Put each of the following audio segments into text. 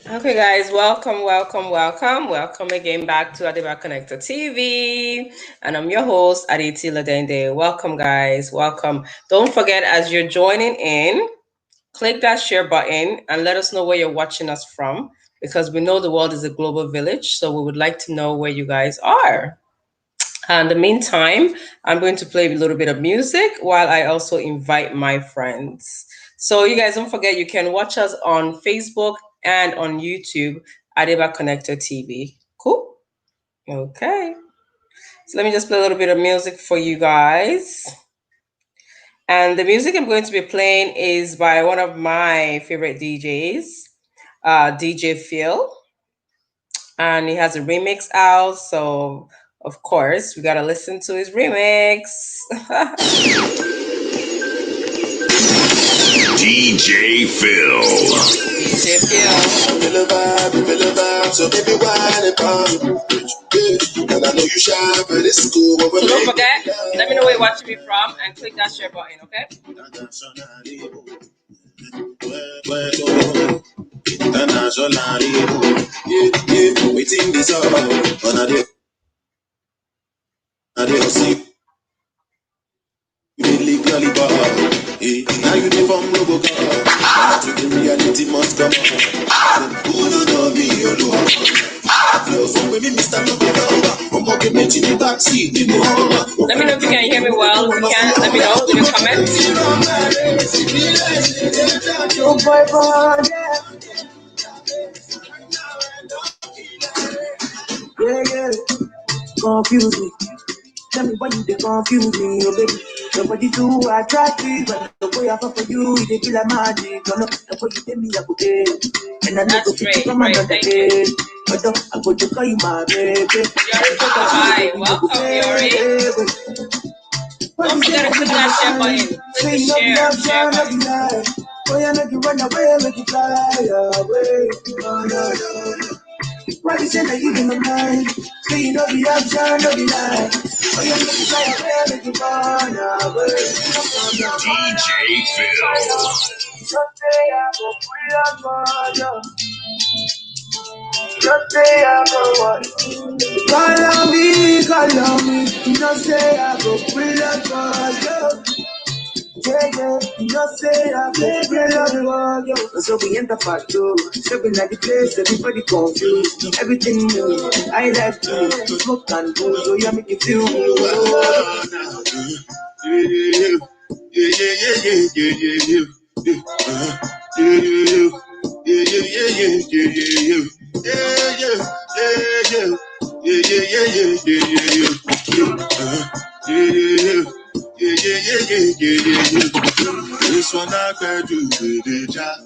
Okay, guys, welcome again back to Adiba Connector TV. And I'm your host, Aditi Ladende. Welcome, guys, welcome. Don't forget, as you're joining in, click that share button and let us know where you're watching us from because we know the world is a global village. So we would like to know where you guys are. In the meantime, I'm going to play a little bit of music while I also invite my friends. So you guys don't forget you can watch us on Facebook and on YouTube, Adeba Connector TV. Cool? Okay. So let me just play a little bit of music for you guys. And the music I'm going to be playing is by one of my favorite DJs, DJ Phil. And he has a remix out. So, of course, we got to listen to his remix. DJ Phil. DJ Phil. Feel the vibe, so baby, why they come? And I know you shy, but it's cool. So don't forget, let me know where you're watching me from and click that share button, okay? Waiting this up, I don't see you lick lollipop. Now you the bomb no go come. Now to the reality must come. Who don't know me, you know. Flow from with me, Mr. Lover. I'm walking me to the backseat. Let me know if you can hear me well. If you can, let me know in the comments. Oh boy, boy, yeah. Confuse me. Tell me why you they confuse me, oh baby. Nobody too attractive, but the way I fuck for you, they feel like magic. No, the way you tell me I go there, and I know go fit come another day. But I go to call you my baby. Yori hi, welcome Yori. Don't forget to click that share button. Click the share button. Oh, yeah, make you run away, make you fly away. No. Why you say that you in my mind? Say you know the option, no be lie. Oh, you make you fly away, make you run away. DJ Phil. Someday I go pull up on you. Someday I go what? Call on me. You know say I go pull up on you. Yeah. You know say I go pull up on you. So we enter part two. Stepping at the place, everybody confused. Everything new. I like to smoke and booze, so you make you feel This one I can do the job.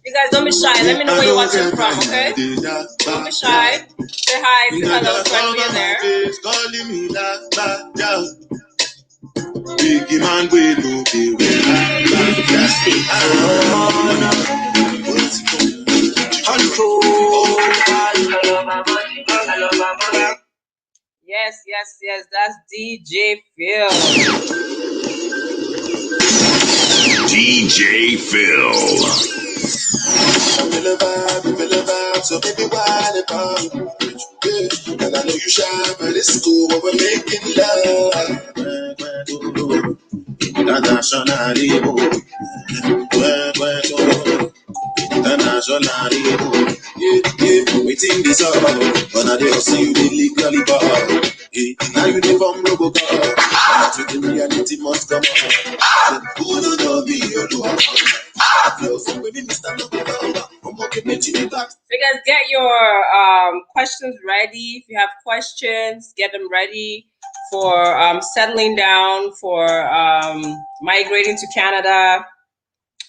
You guys don't be shy. Let me know where you're watching from, okay? Don't be shy. Say hi, say hello to everybody there. Calling me that. Biggie man, we no be Yes. That's DJ Phil. DJ Phil. Feel the vibe, so baby, why they come? And I know you shy, but it's cool when we're making love. Internationally, waiting this up, but I don't see you illegally bar. Now you the bomb Robocop, now to the reality must come up. Who don't know me, you know. Flow from with me, Mr. Lover. I'm okay, making it back. So you guys get your questions ready. If you have questions, get them ready for settling down, for migrating to Canada.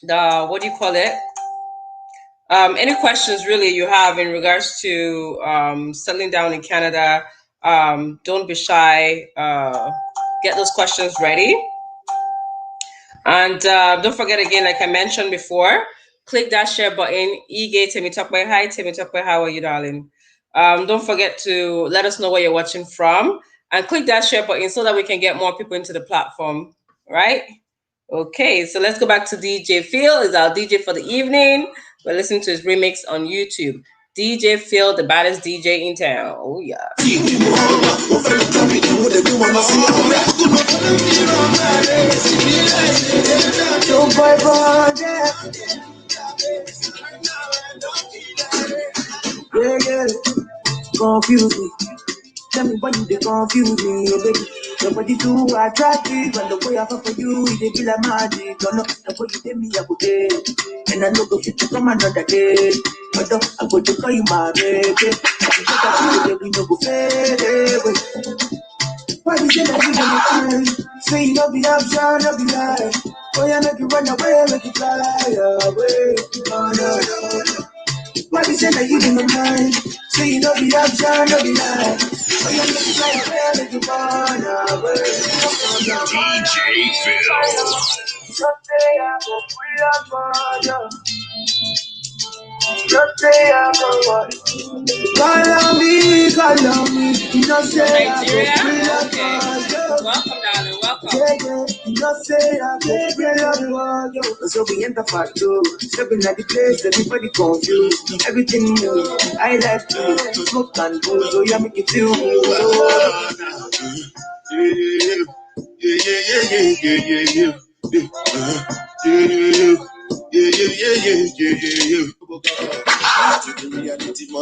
The what do you call it? Any questions really you have in regards to settling down in Canada, don't be shy. Get those questions ready. And don't forget again, like I mentioned before, click that share button. Ige Temitokwe. Hi Temitokwe, how are you, darling? Don't forget to let us know where you're watching from and click that share button so that we can get more people into the platform, right? Okay, so let's go back to DJ Phil. Is our DJ for the evening. We're listening to his remix on YouTube. DJ Phil, the baddest DJ in town. Oh yeah. Yeah, confuse me. Tell me why you they confuse me, baby. Your body too attractive, and the way I fall for you, it be like magic. Oh no, the way you take me, I go day, and I know go fit to come another day. But I go to call you my baby. I can take that to we no go fade away. Why you say that you don't mind? Say you don't be option, don't be lie. Oh yeah, make you run away, make you fly away. Oh no. Why you say that you in my mind? Say you know the option, no be lie. Oh, you make you fly away, make you run away. DJ Phil. Someday I go free up for you. Someday I go what? Call on me. You know say I go free up for you. Welcome, darling. Welcome. Yeah. You know say I go free up for you. So we enter part two. Stepping at the place, everybody confused. Everything new. I like to smoke and booze, so yeah, make it feel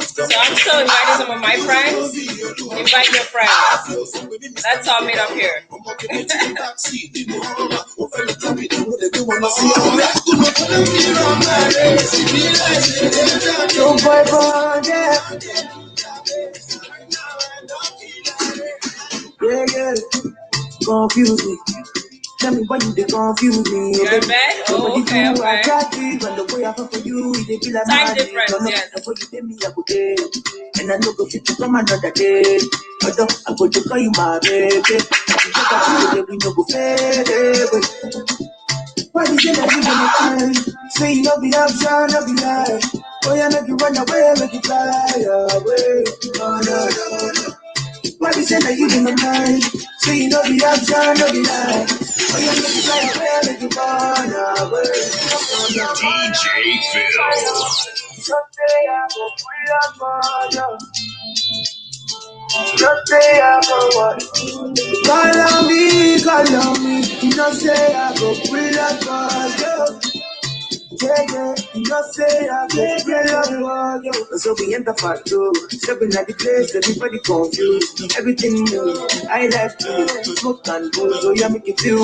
So I'm still inviting some of my friends. Invite your friends. That's all made up here. Yeah, confuse me. Tell me why you they confuse me. You're in bed? Oh, okay. And the way I fall for you, it be like time difference, yes. The way you take me, I go day, and I know go fit to come another day. But I go to call you my baby. We no go fade away. Why you say that you don't mind? Say you no be option, no be lie. Oh yeah, make you run away, make you fly away. Oh no. Why you say that you in my mind? Say you know the option, no be lie. Oh yeah, make you fly away, make you run away. DJ Phil. Someday I go free up for you. Someday I go what? Call on me. You know say I go free up for you. Yeah, you know say I go free up for you. So we enter part two. Stepping at the place, everybody confused. Everything new. I like to smoke and booze, so yeah, make it feel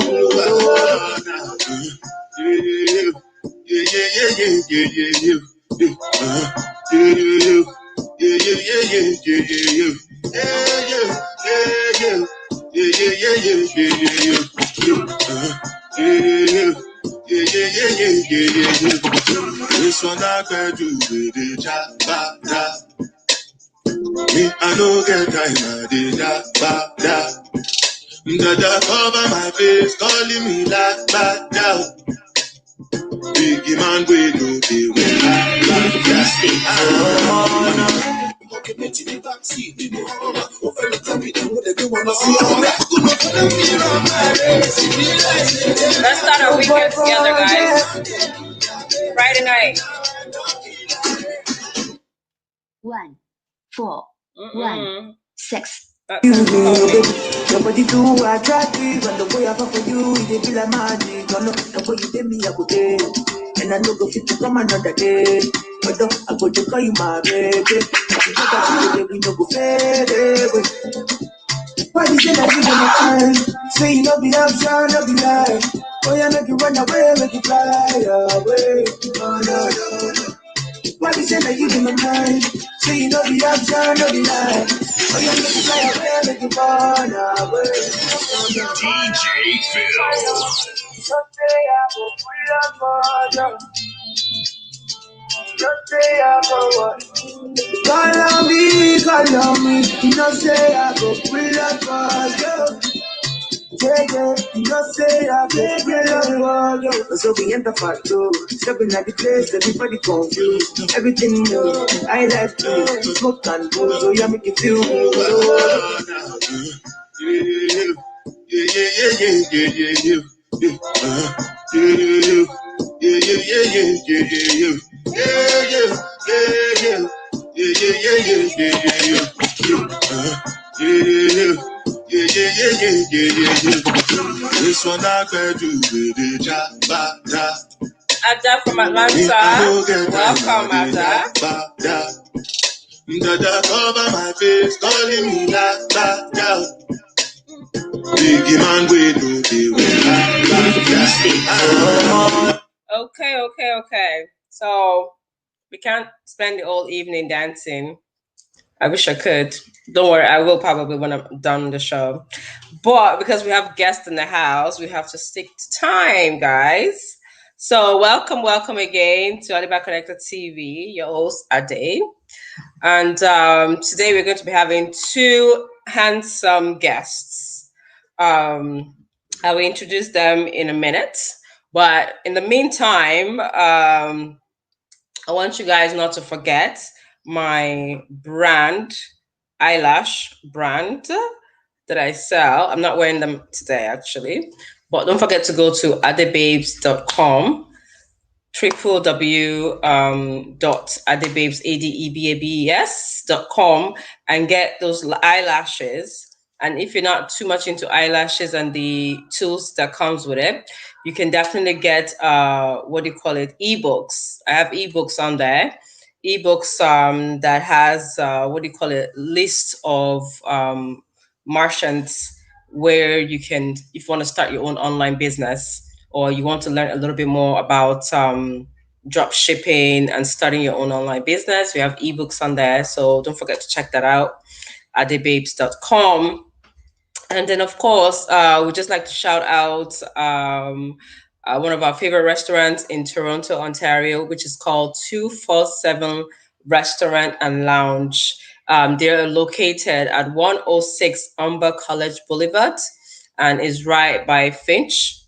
This one I can do with the ja. Me, I no get time, I did da. Dada cover my face, calling me like that. Biggie man, we do the Let's start our weekend together, guys. Friday night. 1, 4, 1, 6. Your body too attractive, and the way I fall for you, it be like magic. Oh no, the way you take me, I go day, and I know go fit to come another day. But I go to call you my baby. I can take that we no go fade away. Why you say that you don't mind? Say you know the option, no be lie. Oh yeah, make you run away, make you fly away. Oh no. Why you say that you in my mind? Say you know the option, no be lie. Oh yeah, make you fly away, make you run away. DJ Phil. Someday I go free up for you. Someday I go what? Call on me. You know say I go free up for you. Yeah, you know say I go free up for you. So we enter part two. Stepping at the place, everybody confused. Everything new. I like to smoke and booze, so yeah, make it feel This one I could do with the Jabba. Ada from Atlanta. Welcome, Ada. Dada cover my face, calling me la. Biggie man, we do the Okay. So we can't spend the whole evening dancing. I wish I could. Don't worry, I will probably when I'm done the show. But because we have guests in the house, we have to stick to time, guys. So welcome again to Adiba Connected TV. Your host Ade, and today we're going to be having two handsome guests. I will introduce them in a minute, but in the meantime, I want you guys not to forget my eyelash brand that I sell. I'm not wearing them today actually, but don't forget to go to adebabes.com, www.adebabes.com and get those eyelashes. And if you're not too much into eyelashes and the tools that comes with it, you can definitely get ebooks. I have ebooks on there, that has list of merchants where you can, if you want to start your own online business, or you want to learn a little bit more about drop shipping and starting your own online business, we have ebooks on there. So don't forget to check that out at adebabes.com. And then, of course, we'd just like to shout out one of our favorite restaurants in Toronto, Ontario, which is called 247 Restaurant and Lounge. They're located at 106 Umber College Boulevard and is right by Finch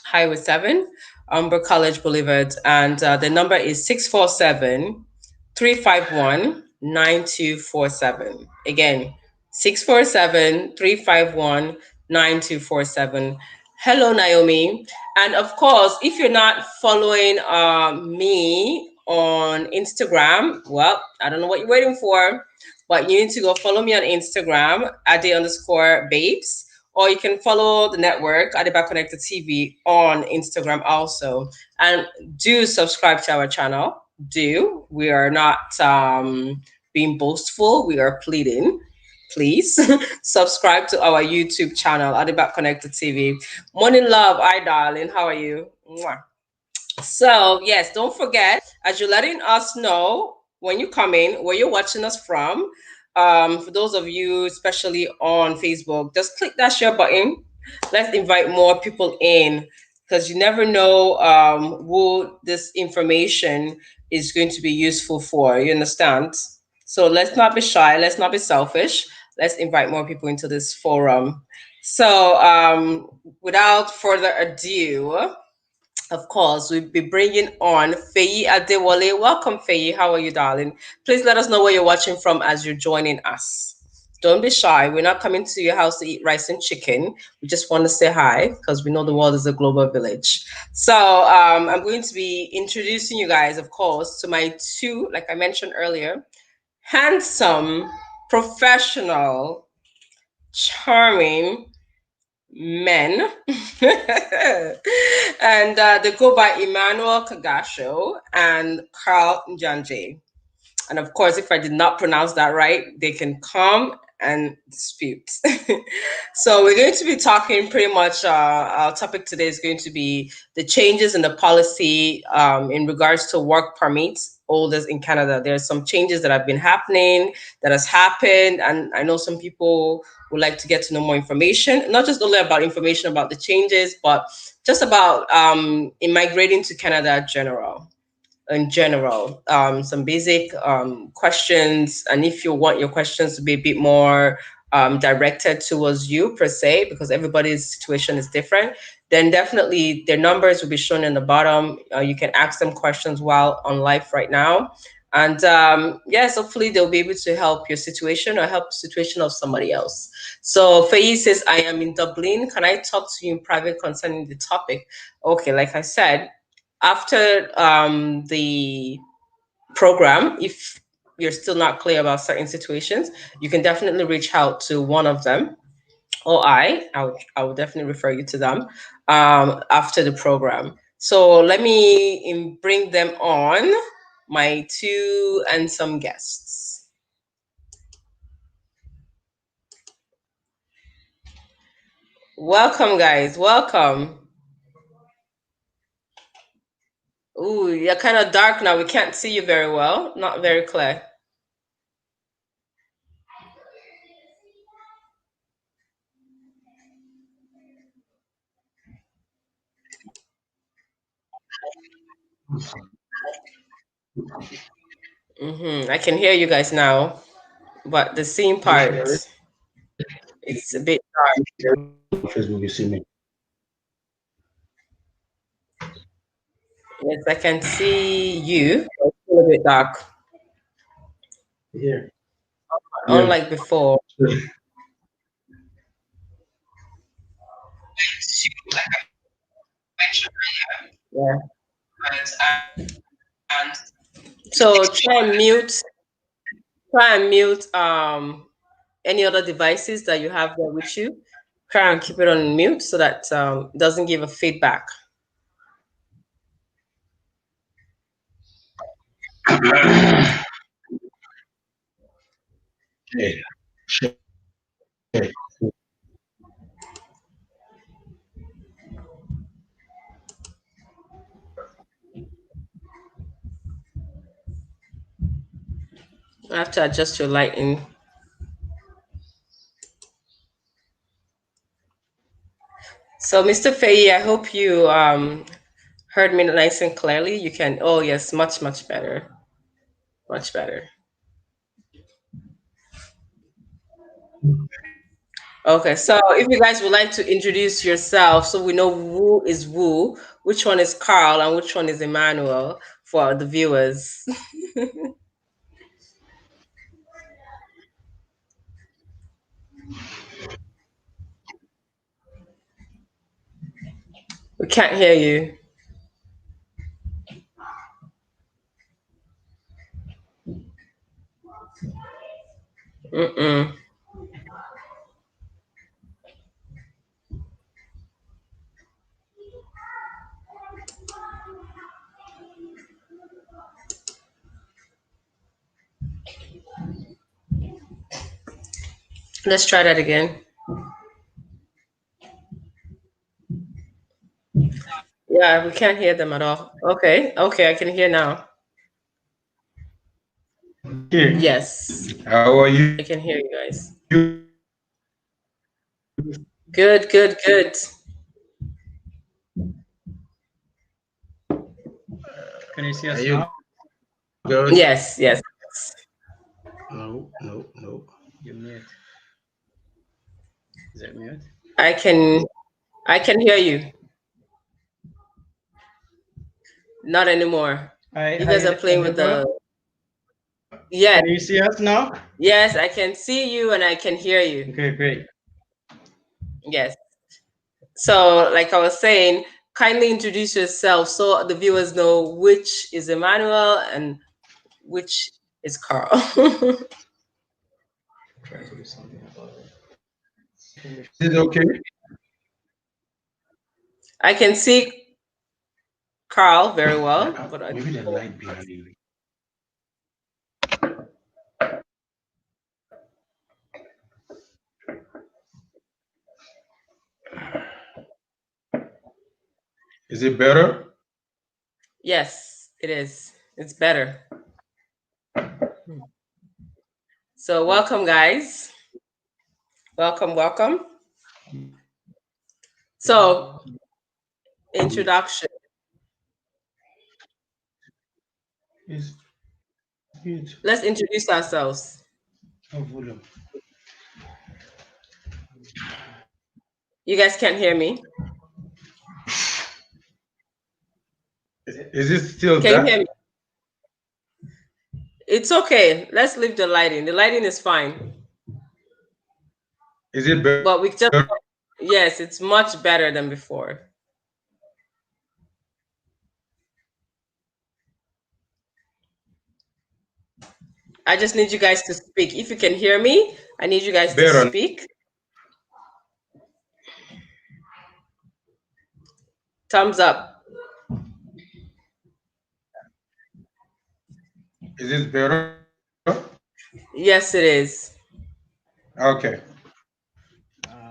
Highway 7, Umber College Boulevard. And the number is 647-351-9247. Again, 647-351-9247. Hello, Naomi. And of course, if you're not following me on Instagram, well, I don't know what you're waiting for, but you need to go follow me on Instagram, @Ade_babes. Or you can follow the network, Adiba Connected TV, on Instagram also. And do subscribe to our channel. We are not being boastful. We are pleading. Please subscribe to our YouTube channel, Adiba Connected TV. Morning love, hi darling. How are you? Mwah. So yes, don't forget, as you're letting us know when you come in, where you're watching us from. For those of you, especially on Facebook, just click that share button. Let's invite more people in, because you never know who this information is going to be useful for. You understand? So let's not be shy. Let's not be selfish. Let's invite more people into this forum. So without further ado, of course, we'll be bringing on Feyi Adewale. Welcome, Feyi. How are you, darling? Please let us know where you're watching from as you're joining us. Don't be shy. We're not coming to your house to eat rice and chicken. We just want to say hi, because we know the world is a global village. So I'm going to be introducing you guys, of course, to my two, like I mentioned earlier, handsome, professional, charming men. And they go by Emmanuel Kagasho and Carl Njanje. And of course, if I did not pronounce that right, they can come and dispute. So we're going to be talking pretty much, our topic today is going to be the changes in the policy in regards to work permits holders in Canada. There's some changes that have been happening, that has happened, and I know some people would like to get to know more information, not just only about information about the changes, but just about immigrating to Canada in general, some basic questions. And if you want your questions to be a bit more directed towards you per se, because everybody's situation is different, then definitely their numbers will be shown in the bottom. You can ask them questions while on live right now. And yes, hopefully they'll be able to help your situation or help the situation of somebody else. So Faye says, I am in Dublin. Can I talk to you in private concerning the topic? Okay, like I said, after the program. If you're still not clear about certain situations, you can definitely reach out to one of them, or I would definitely refer you to them after the program. So let me bring them on, my two and some guests. Welcome, guys. Welcome. Ooh, you're kind of dark now. We can't see you very well. Not very clear. I can hear you guys now, but the seeing part, it's a bit dark. Facebook, you see me. Yes, I can see you. It's still a bit dark. Yeah. Unlike before. Yeah. And so try and mute any other devices that you have there with you. Try and keep it on mute so that doesn't give a feedback. Hey. Hey. I have to adjust your lighting. So, Mr. Faye, I hope you heard me nice and clearly. You can. Oh yes, much better, much better. Okay, so if you guys would like to introduce yourself, so we know who is who, which one is Carl and which one is Emmanuel for the viewers. We can't hear you. Mm-mm. Let's try that again. Yeah, we can't hear them at all. Okay, I can hear now. Okay. Yes, How are you? I can hear you guys. Good. Can you see us now? Good. Yes. No. You mute. Is it mute? I can hear you. Not anymore. You guys are playing with the. Yeah. Can you see us now? Yes, I can see you and I can hear you. Okay, great. Yes. So, like I was saying, kindly introduce yourself so the viewers know which is Emmanuel and which is Carl. Try to do something about it. Is it okay? I can see Carl very well, but Maybe the light behind you. Is it better? Yes, it is. It's better. So welcome, guys. Welcome. So, introduction. It's good. Let's introduce ourselves. No volume. You guys can't hear me. Is it still Can you dark? hear me? It's okay. Let's leave the lighting. The lighting is fine. Is it better? But we just, yes, it's much better than before. I just need you guys to speak. If you can hear me, I need you guys to Better. speak. Thumbs up. Is this better? Yes, it is. Okay.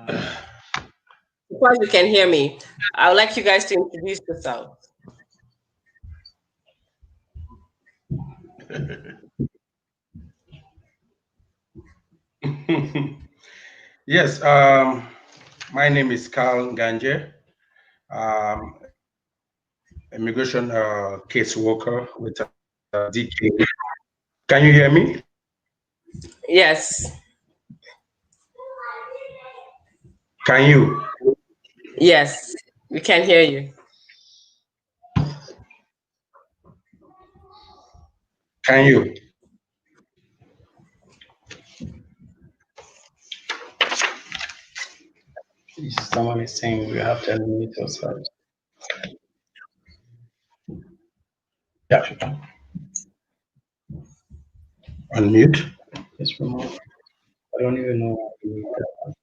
Of course, you can hear me. I would like you guys to introduce yourself. Yes. My name is Carl Ganje. Immigration case worker with DK. Can you hear me? Yes. Can you? Yes, we can hear you. Can you? Someone is saying we have to unmute ourselves. Yeah. Unmute. It's remote. I don't even know how to mute that.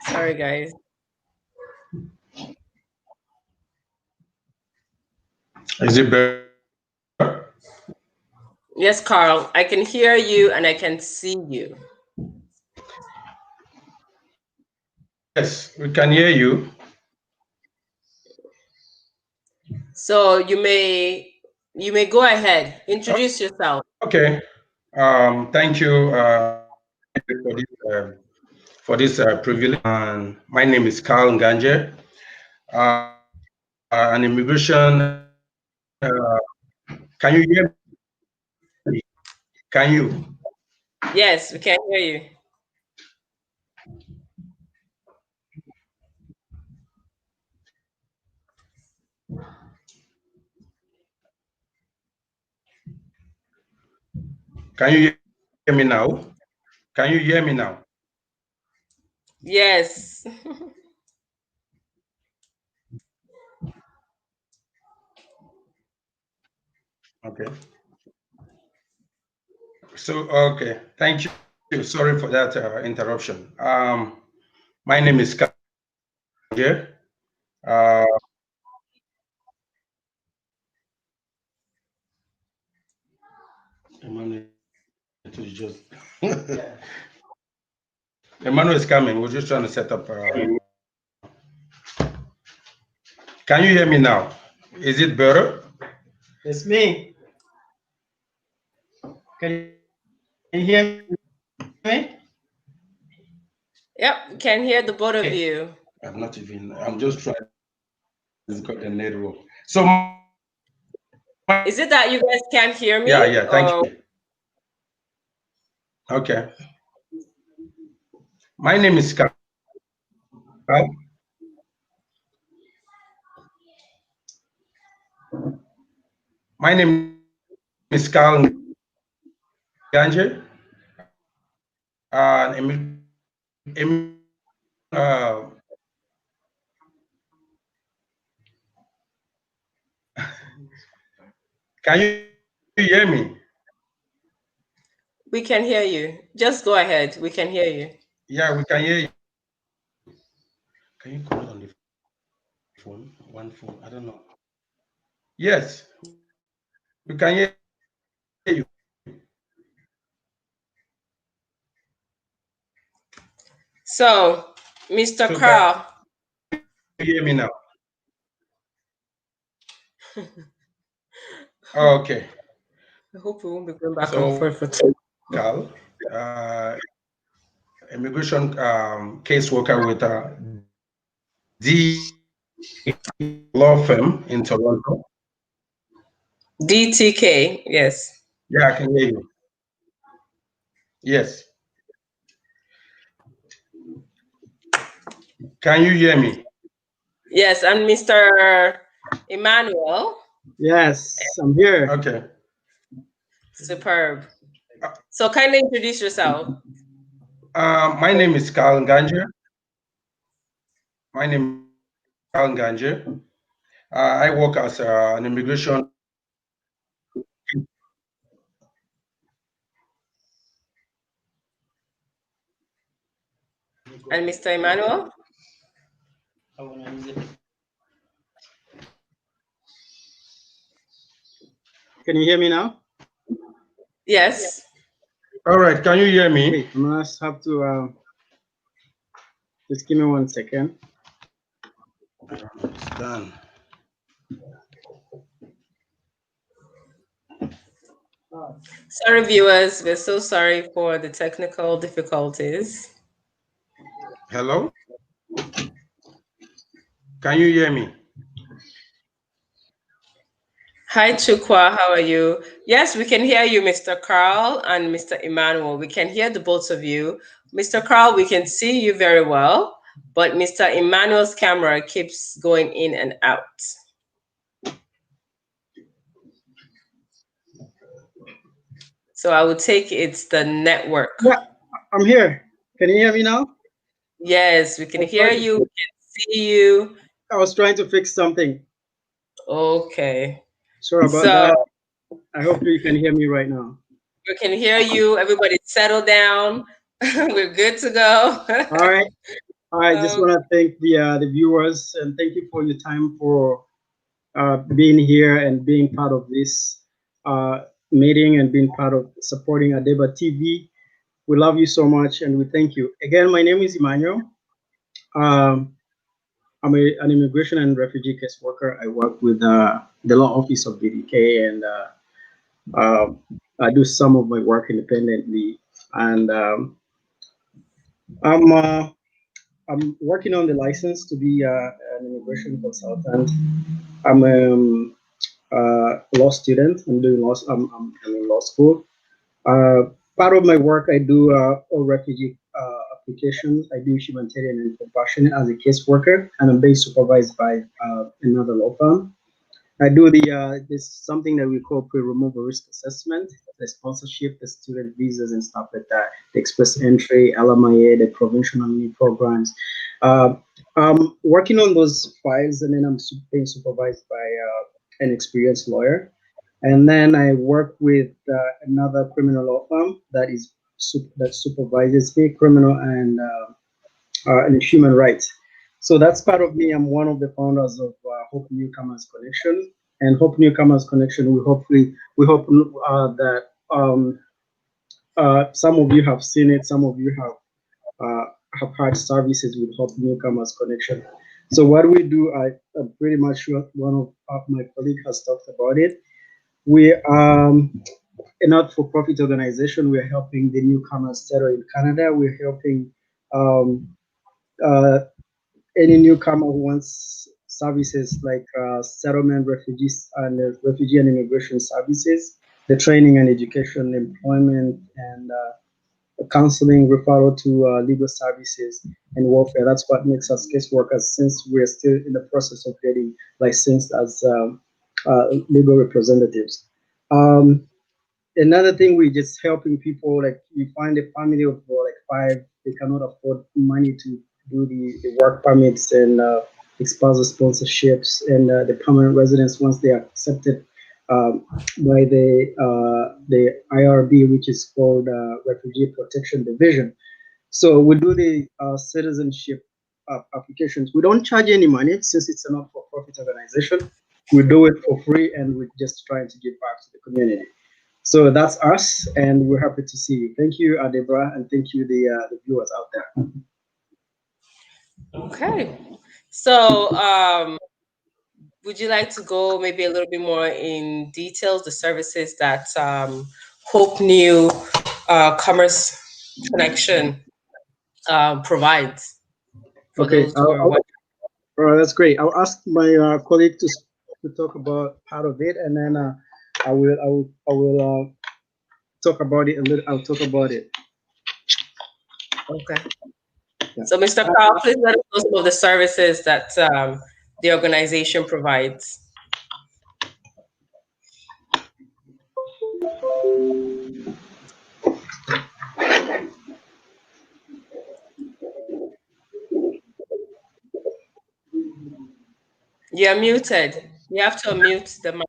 Sorry, guys. Is it better? Yes, Carl, I can hear you and I can see you. Yes, we can hear you. So you may go ahead. Introduce yourself. Okay. Thank you for this privilege. And my name is Carl Nganje. An immigration. Can you hear me? Can you? Yes, we can hear you. Can you hear me now? Can you hear me now? Yes. Okay. So, okay. Thank you. Sorry for that interruption. My name is Kanje. Emmanuel is just Emmanuel is coming. We're just trying to set up. Can you hear me now? Is it better? It's me. Can you hear me? Yep, can hear the both of you. I'm just trying to got the network. So is it that you guys can't hear me? Yeah, thank you. Okay. My name is Carl. My name is Carl Ganje. Can you hear me? We can hear you. Just go ahead. We can hear you. Yeah, we can hear you. Can you call on the phone? One phone? I don't know. Yes, we can hear you. So, Mr. Carl. Can you hear me now? Okay. I hope we won't be going back and forth for two. Carl, immigration caseworker with the law firm in Toronto. DTK, yes. Yeah, I can hear you. Yes. Can you hear me? Yes, I'm Mr. Emmanuel. Yes, I'm here. Okay. Superb. So kindly introduce yourself. My name is Carl Ganja. My name is Carl Nganje. I work as an immigration. And Mr. Emmanuel? Can you hear me now? Yes. All right, can you hear me? Wait, I must have to just give me 1 second. It's done. Sorry, viewers. We're so sorry for the technical difficulties. Hello? Can you hear me? Hi, Chukwa. How are you? Yes, we can hear you, Mr. Carl and Mr. Emmanuel. We can hear the both of you. Mr. Carl, we can see you very well, but Mr. Emmanuel's camera keeps going in and out. So I would take it's the network. Yeah, I'm here. Can you hear me now? Yes, we can hear you. We can see you. I was trying to fix something. Okay. Sorry about that. I hope you can hear me right now. We can hear you. Everybody settle down. We're good to go. All right. I just want to thank the viewers and thank you for your time for being here and being part of this meeting and being part of supporting Adeba TV. We love you so much and we thank you. Again, my name is Emmanuel. I'm an immigration and refugee case worker. I work with the law office of BDK and I do some of my work independently. And I'm working on the license to be an immigration consultant. I'm a law student. I'm doing law. I'm in law school. Part of my work, I do all refugee applications. I do humanitarian and compassionate as a caseworker, and I'm being supervised by another law firm. I do this something that we call pre-removal risk assessment, the sponsorship, the student visas and stuff like that, the express entry, LMIA, the provincial nominee programs. I'm working on those files, and then I'm being supervised by an experienced lawyer. And then I work with another criminal law firm that supervises me, criminal and human rights. So that's part of me. I'm one of the founders of Hope Newcomers Connection, and Hope Newcomers Connection. We hope that some of you have seen it. Some of you have had services with Hope Newcomers Connection. So what we do, I'm pretty much sure one of my colleagues has talked about it. We a not-for-profit organization. We're helping the newcomers settle in Canada. We're helping any newcomer who wants services like settlement, refugees, and refugee and immigration services, the training and education, employment, and counseling, referral to legal services and welfare. That's what makes us caseworkers, since we're still in the process of getting licensed as legal representatives. Another thing, we're just helping people, like you find a family of like five, they cannot afford money to do the work permits and spousal sponsorships and the permanent residence once they are accepted by the IRB, which is called Refugee Protection Division. So we do the citizenship applications. We don't charge any money since it's a not-for-profit organization. We do it for free, and we're just trying to give back to the community. So that's us, and we're happy to see you. Thank you, Adebra, and thank you, the viewers out there. Okay. So, would you like to go maybe a little bit more in details, the services that Hope New Commerce Connection provides for Okay, those who are watching? all right, that's great. I'll ask my colleague to talk about part of it, and then I will talk about it a little. I'll talk about it. Okay. Yeah. So, Mr. Carl, please let us know some of the services that the organization provides. You're muted. You have to unmute the mic.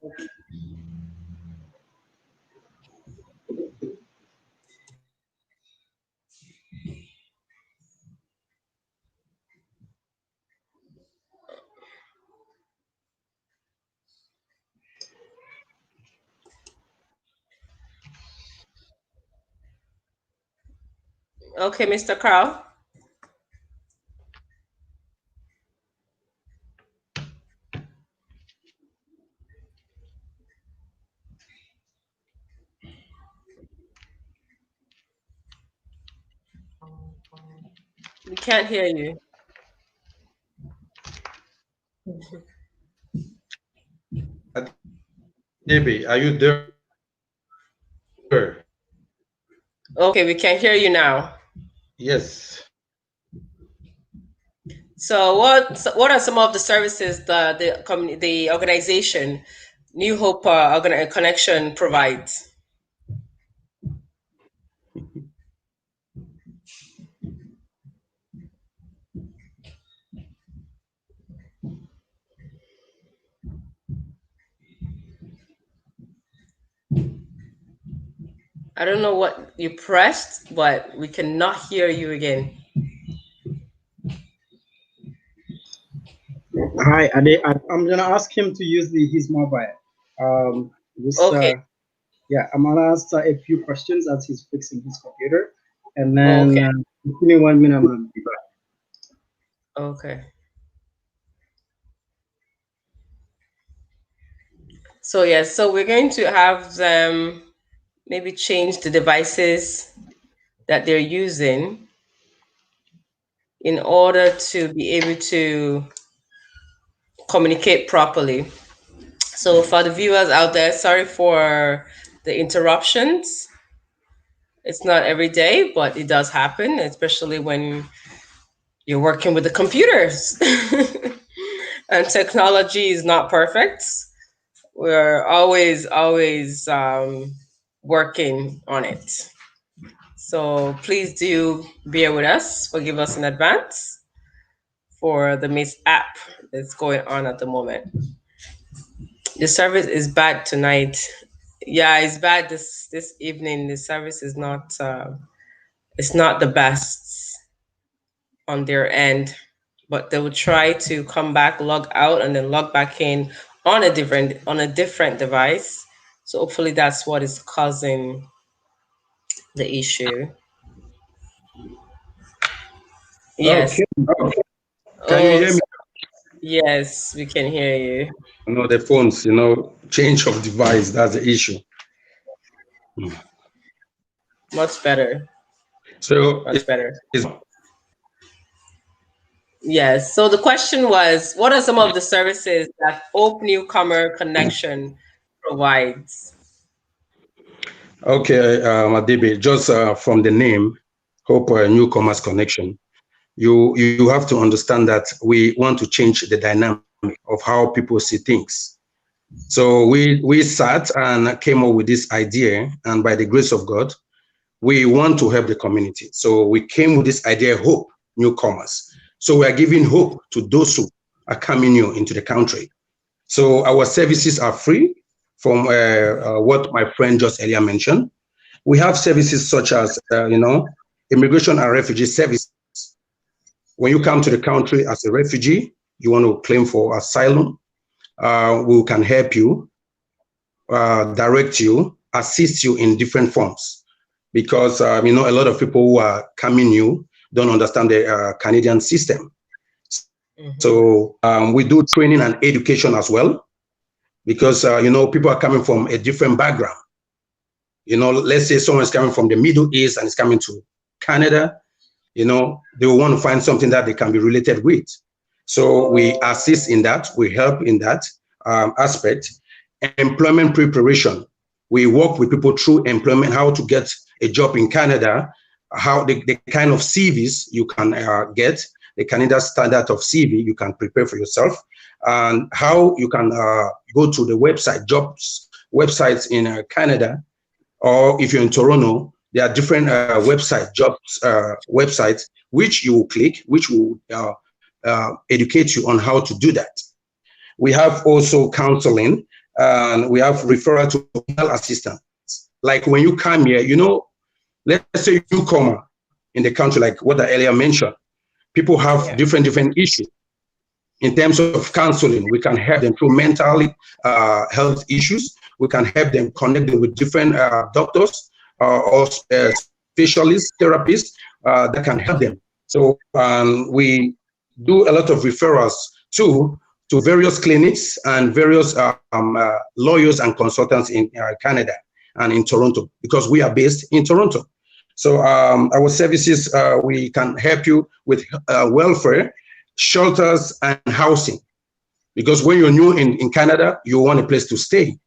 Okay, Mr. Carl. We can't hear you. Debbie, are you there? Okay, we can hear you now. Yes. So what are some of the services the organization New Hope Connection provides? I don't know what you pressed, but we cannot hear you again. Hi, I'm gonna ask him to use his mobile. Okay. Yeah, I'm gonna ask a few questions as he's fixing his computer, and then Okay. give me 1 minute, I'm gonna be back. Okay. So yes, so we're going to have them maybe change the devices that they're using in order to be able to communicate properly. So for the viewers out there, sorry for the interruptions. It's not every day, but it does happen, especially when you're working with the computers. And technology is not perfect. We're always working on it. So please do bear with us, forgive us in advance for the mishap that's going on at the moment. The service is bad tonight. Yeah, it's bad this evening. The service is not it's not the best on their end, but they will try to come back, log out, and then log back in on a different device. So hopefully that's what is causing the issue. Yes. Okay. Can you hear me? Yes, we can hear you. The phones, change of device, that's the issue. Much better. So much better. Yes. So the question was, what are some of the services that Hope Newcomer Connection provides? Okay, Adibe, just from the name, Hope Newcomers Connection, you have to understand that we want to change the dynamic of how people see things. So we sat and came up with this idea, and by the grace of God, we want to help the community. So we came with this idea, Hope Newcomers. So we are giving hope to those who are coming new into the country. So our services are free from what my friend just earlier mentioned. We have services such as, immigration and refugee services. When you come to the country as a refugee, you want to claim for asylum, we can help you, direct you, assist you in different forms. Because, a lot of people who are coming new don't understand the Canadian system. Mm-hmm. So we do training and education as well. Because, people are coming from a different background. Let's say someone's coming from the Middle East and is coming to Canada, they will want to find something that they can be related with. So we assist in that, we help in that aspect. Employment preparation. We work with people through employment, how to get a job in Canada, how the kind of CVs you can get, the Canada standard of CV you can prepare for yourself, and how you can go to the website, jobs websites in Canada, or if you're in Toronto, there are different jobs websites which you will click, which will educate you on how to do that. We have also counseling, and we have referral to legal assistance. Like when you come here, you know, let's say you come in the country, like what I earlier mentioned, people have different issues. In terms of counseling, we can help them through mental health issues. We can help them connect them with different doctors or specialist therapists that can help them. So we do a lot of referrals to various clinics and various lawyers and consultants in Canada and in Toronto, because we are based in Toronto. So our services, we can help you with welfare, shelters, and housing. Because when you're new in Canada, you want a place to stay.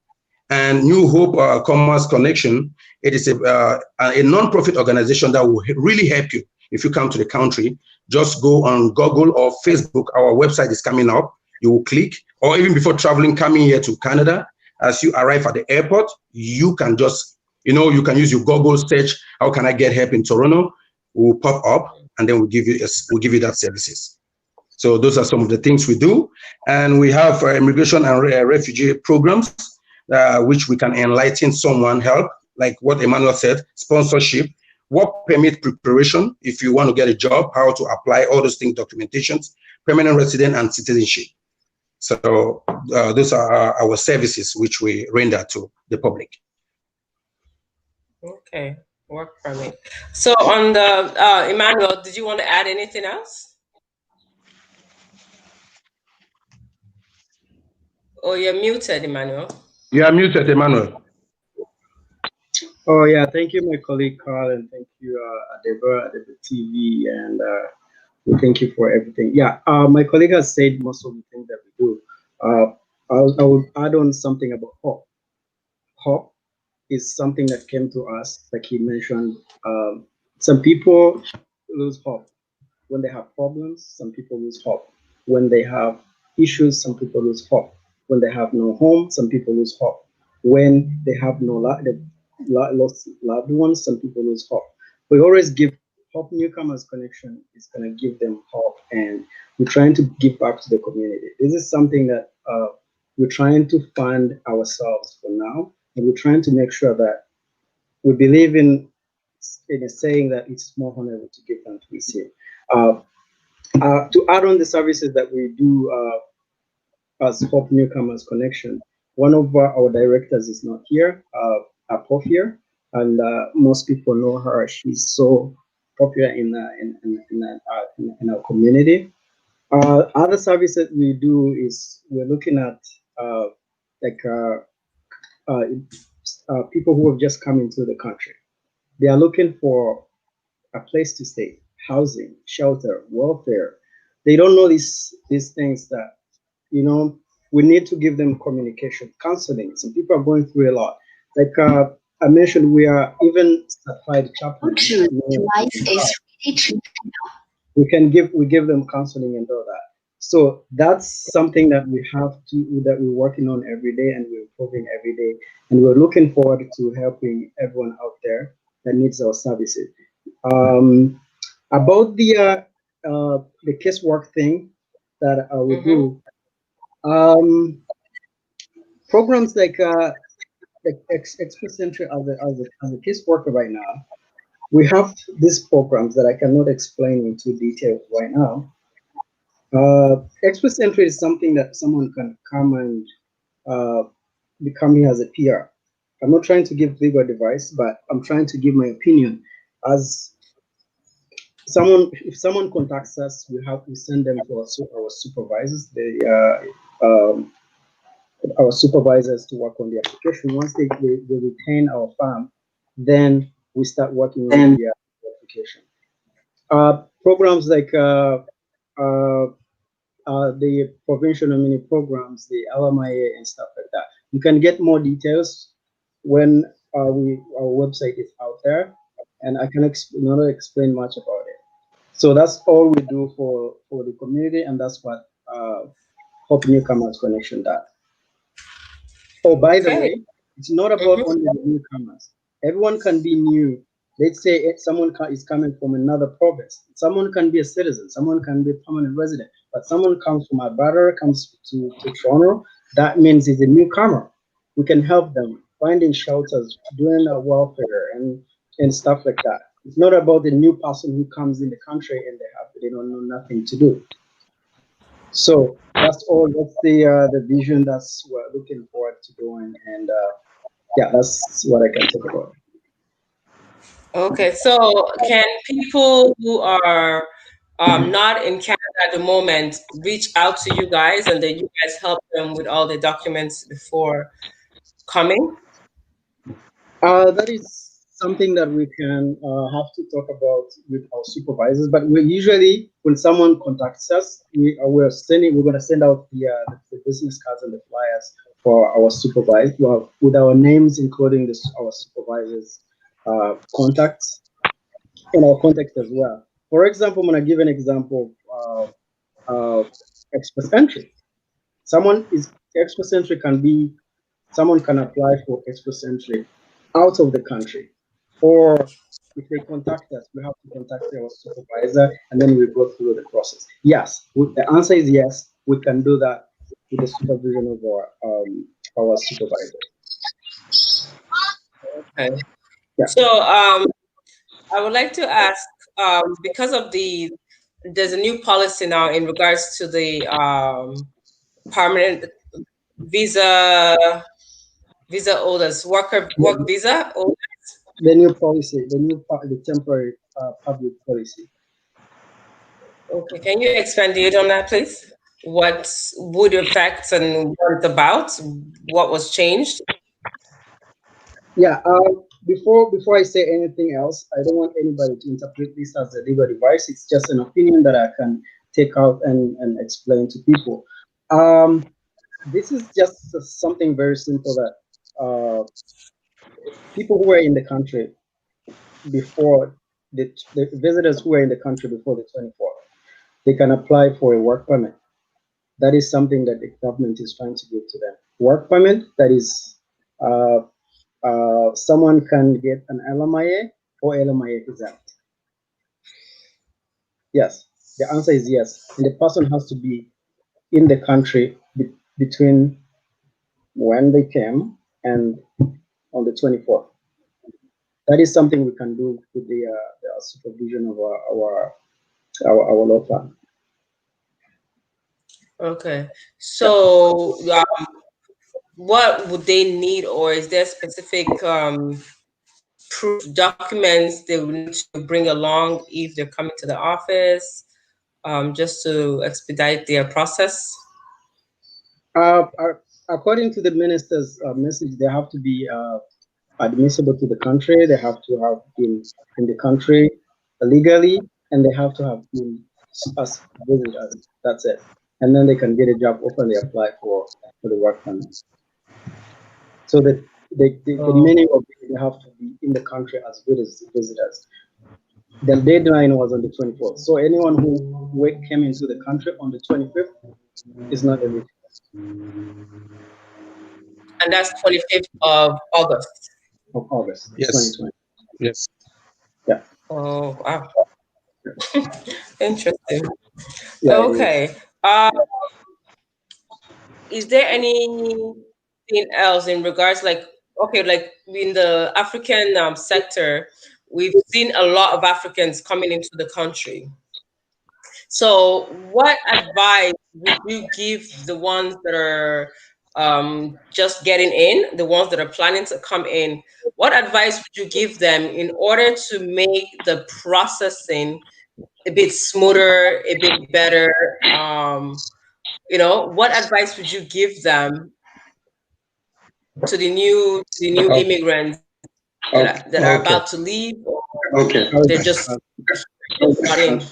And New Hope Commerce Connection, it is a non-profit organization that will really help you if you come to the country. Just go on Google or Facebook. Our website is coming up. You will click, or even before traveling, coming here to Canada, as you arrive at the airport, you can just, you know, you can use your Google search, how can I get help in Toronto? We'll pop up, and then we'll give you that services. So those are some of the things we do. And we have immigration and refugee programs, which we can enlighten someone, help, like what Emmanuel said, sponsorship, work permit preparation, if you want to get a job, how to apply, all those things, documentations, permanent resident, and citizenship. So those are our services which we render to the public. Okay, work permit. So on the, Emmanuel, did you want to add anything else? Oh, you're muted, Emmanuel. You are muted, Emmanuel. Oh yeah, thank you, my colleague Carl, and thank you, Adeba TV, and we thank you for everything. Yeah, my colleague has said most of the things that we do. I will add on something about hope. Hope is something that came to us, like he mentioned. Some people lose hope when they have problems. Some people lose hope when they have issues. Some people lose hope when they have no home. Some people lose hope when they have no lost loved ones. Some people lose hope. We always give Hope Newcomers Connection is going to give them hope, and we're trying to give back to the community. This is something that we're trying to fund ourselves for now, and we're trying to make sure that we believe in a saying that it's more honorable to give than to receive. To add on the services that we do as Hope Newcomers Connection, one of our directors is not here, Apo here, and most people know her. She's so popular in our community. Other services we do is we're looking at people who have just come into the country. They are looking for a place to stay, housing, shelter, welfare. They don't know these things that, you know, we need to give them communication, counseling. Some people are going through a lot. Like I mentioned, we are even certified chaplains. We give them counseling and all that. So that's something that we're working on every day, and we're improving every day. And we're looking forward to helping everyone out there that needs our services. About the casework thing that we do, programs like Express Entry as a caseworker right now, we have these programs that I cannot explain into detail right now. Express Entry is something that someone can come and become here as a PR. I'm not trying to give legal advice, but I'm trying to give my opinion. As someone, if someone contacts us, we send them to our supervisors. Our supervisors to work on the application. Once they retain our farm, then we start working on the application. Programs like the provincial nominee programs, the LMIA and stuff like that. You can get more details when our website is out there, and I can not explain much about it. So that's all we do for the community, and that's what Hope Newcomers Connection does. Oh, by the way, it's not about only the newcomers. Everyone can be new let's say someone is coming from another province. Someone can be a citizen, someone can be a permanent resident, but someone comes from Alberta, comes to Toronto, that means he's a newcomer. We can help them finding shelters, doing welfare and stuff like that. It's not about the new person who comes in the country and they don't know nothing to do. So that's all. That's the vision. That's what we're looking forward to doing, and yeah, that's what I can talk about. Okay, so can people who are not in Canada at the moment reach out to you guys, and then you guys help them with all the documents before coming? That is something that we can have to talk about with our supervisors. But we usually, when someone contacts us, we're going to send out the business cards and the flyers for our supervisor, well, with our names, including our supervisors' contacts and our contact as well. For example, I'm going to give an example of express entry. Express entry can be, someone can apply for express entry out of the country, or if they contact us, we have to contact our supervisor, and then we go through the process. Yes, the answer is yes. We can do that with the supervision of our supervisor. Okay. Yeah. So I would like to ask, because of there's a new policy now in regards to the permanent visa holders, work visa holders. The new policy, the temporary public policy. Okay, can you expand on that, please? What would affect and what it's about? What was changed? Yeah. Before I say anything else, I don't want anybody to interpret this as a legal advice. It's just an opinion that I can take out and explain to people. This is just something very simple that people who were in the country before the visitors who were in the country before the 24th, they can apply for a work permit. That is something that the government is trying to give to them. Work permit, that is, someone can get an LMIA or LMIA exempt. Yes, the answer is yes. And the person has to be in the country between when they came and on the 24th. That is something we can do with the supervision of our law firm. Okay, so what would they need, or is there specific proof documents they will need to bring along if they're coming to the office, just to expedite their process? According to the minister's message, they have to be admissible to the country. They have to have been in the country legally, and they have to have been as visitors. That's it. And then they can get a job offer and they apply for the work permit. So the meaning of it, they have to be in the country as visitors. The deadline was on the 24th. So anyone who came into the country on the 25th is not eligible. And that's 25th of August. Of August. Yes. 2020. Yes. Yeah. Oh, wow. Interesting. Yeah, okay. Is there anything else in regards, like in the African sector, we've seen a lot of Africans coming into the country. So what advice would you give the ones that are just getting in, the ones that are planning to come in? What advice would you give them in order to make the processing a bit smoother, a bit better? What advice would you give them to the new immigrants that are about to leave? Okay. They're just starting.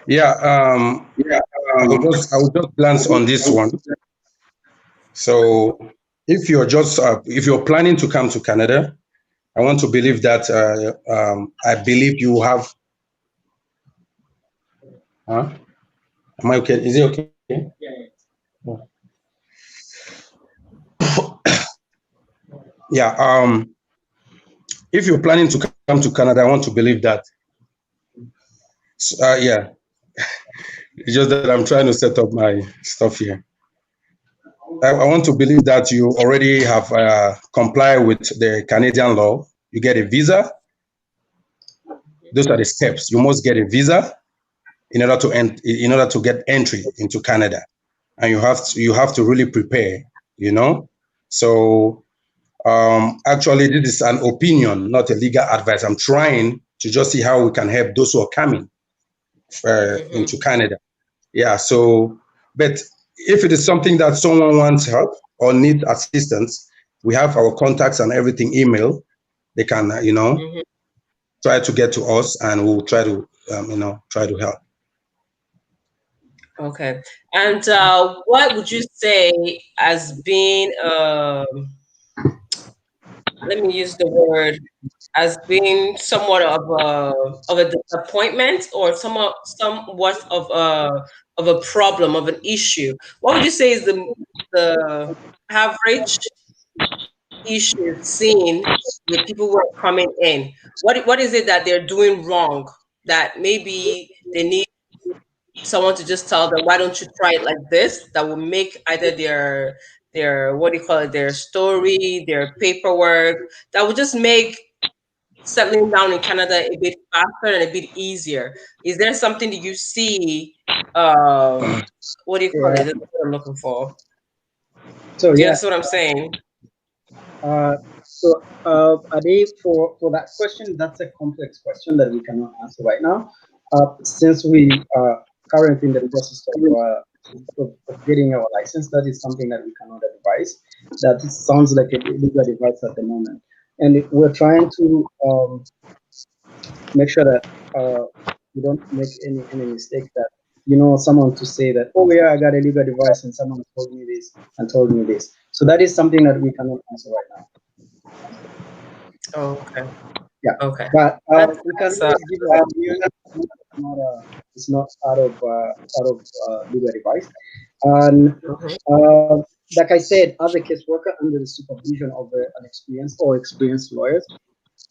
Yeah, I will just glance on this one. So if you're planning to come to Canada, I want to believe that I believe you have. Am I okay? Is it okay? Yeah. Yeah. If you're planning to come to Canada, I want to believe that. Yeah. It's just that I'm trying to set up my stuff here. I want to believe that you already have complied with the Canadian law. You get a visa. Those are the steps. You must get a visa in order to get entry into Canada, and you have to really prepare. So actually, this is an opinion, not a legal advice. I'm trying to just see how we can help those who are coming into Canada. Yeah. So, but if it is something that someone wants help or need assistance, we have our contacts and everything. Email. They can, try to get to us, and we'll try to, try to help. Okay. And what would you say has been, let me use the word, has been somewhat of a disappointment, or somewhat of a problem, of an issue? What would you say is the average issue seen with people who are coming in? What is it that they're doing wrong, that maybe they need someone to just tell them, why don't you try it like this, that will make either their what do you call it, their story, their paperwork, that will just make settling down in Canada a bit faster and a bit easier? Is there something that you see, what do you call it, Yeah. that's what I'm looking for? So Do you yeah. understand what I'm saying? Ade, for that question, that's a complex question that we cannot answer right now. Since we are currently in the process of getting our license, that is something that we cannot advise. That sounds like a legal device at the moment, and we're trying to make sure that we don't make any mistake that someone to say that, oh yeah, I got a legal device and someone told me this and told me this. So that is something that we cannot answer right now. Oh, okay. Yeah. Okay. But we can That's, always give our opinion. It's not out of legal advice. And like I said, as a caseworker under the supervision of an experienced lawyers,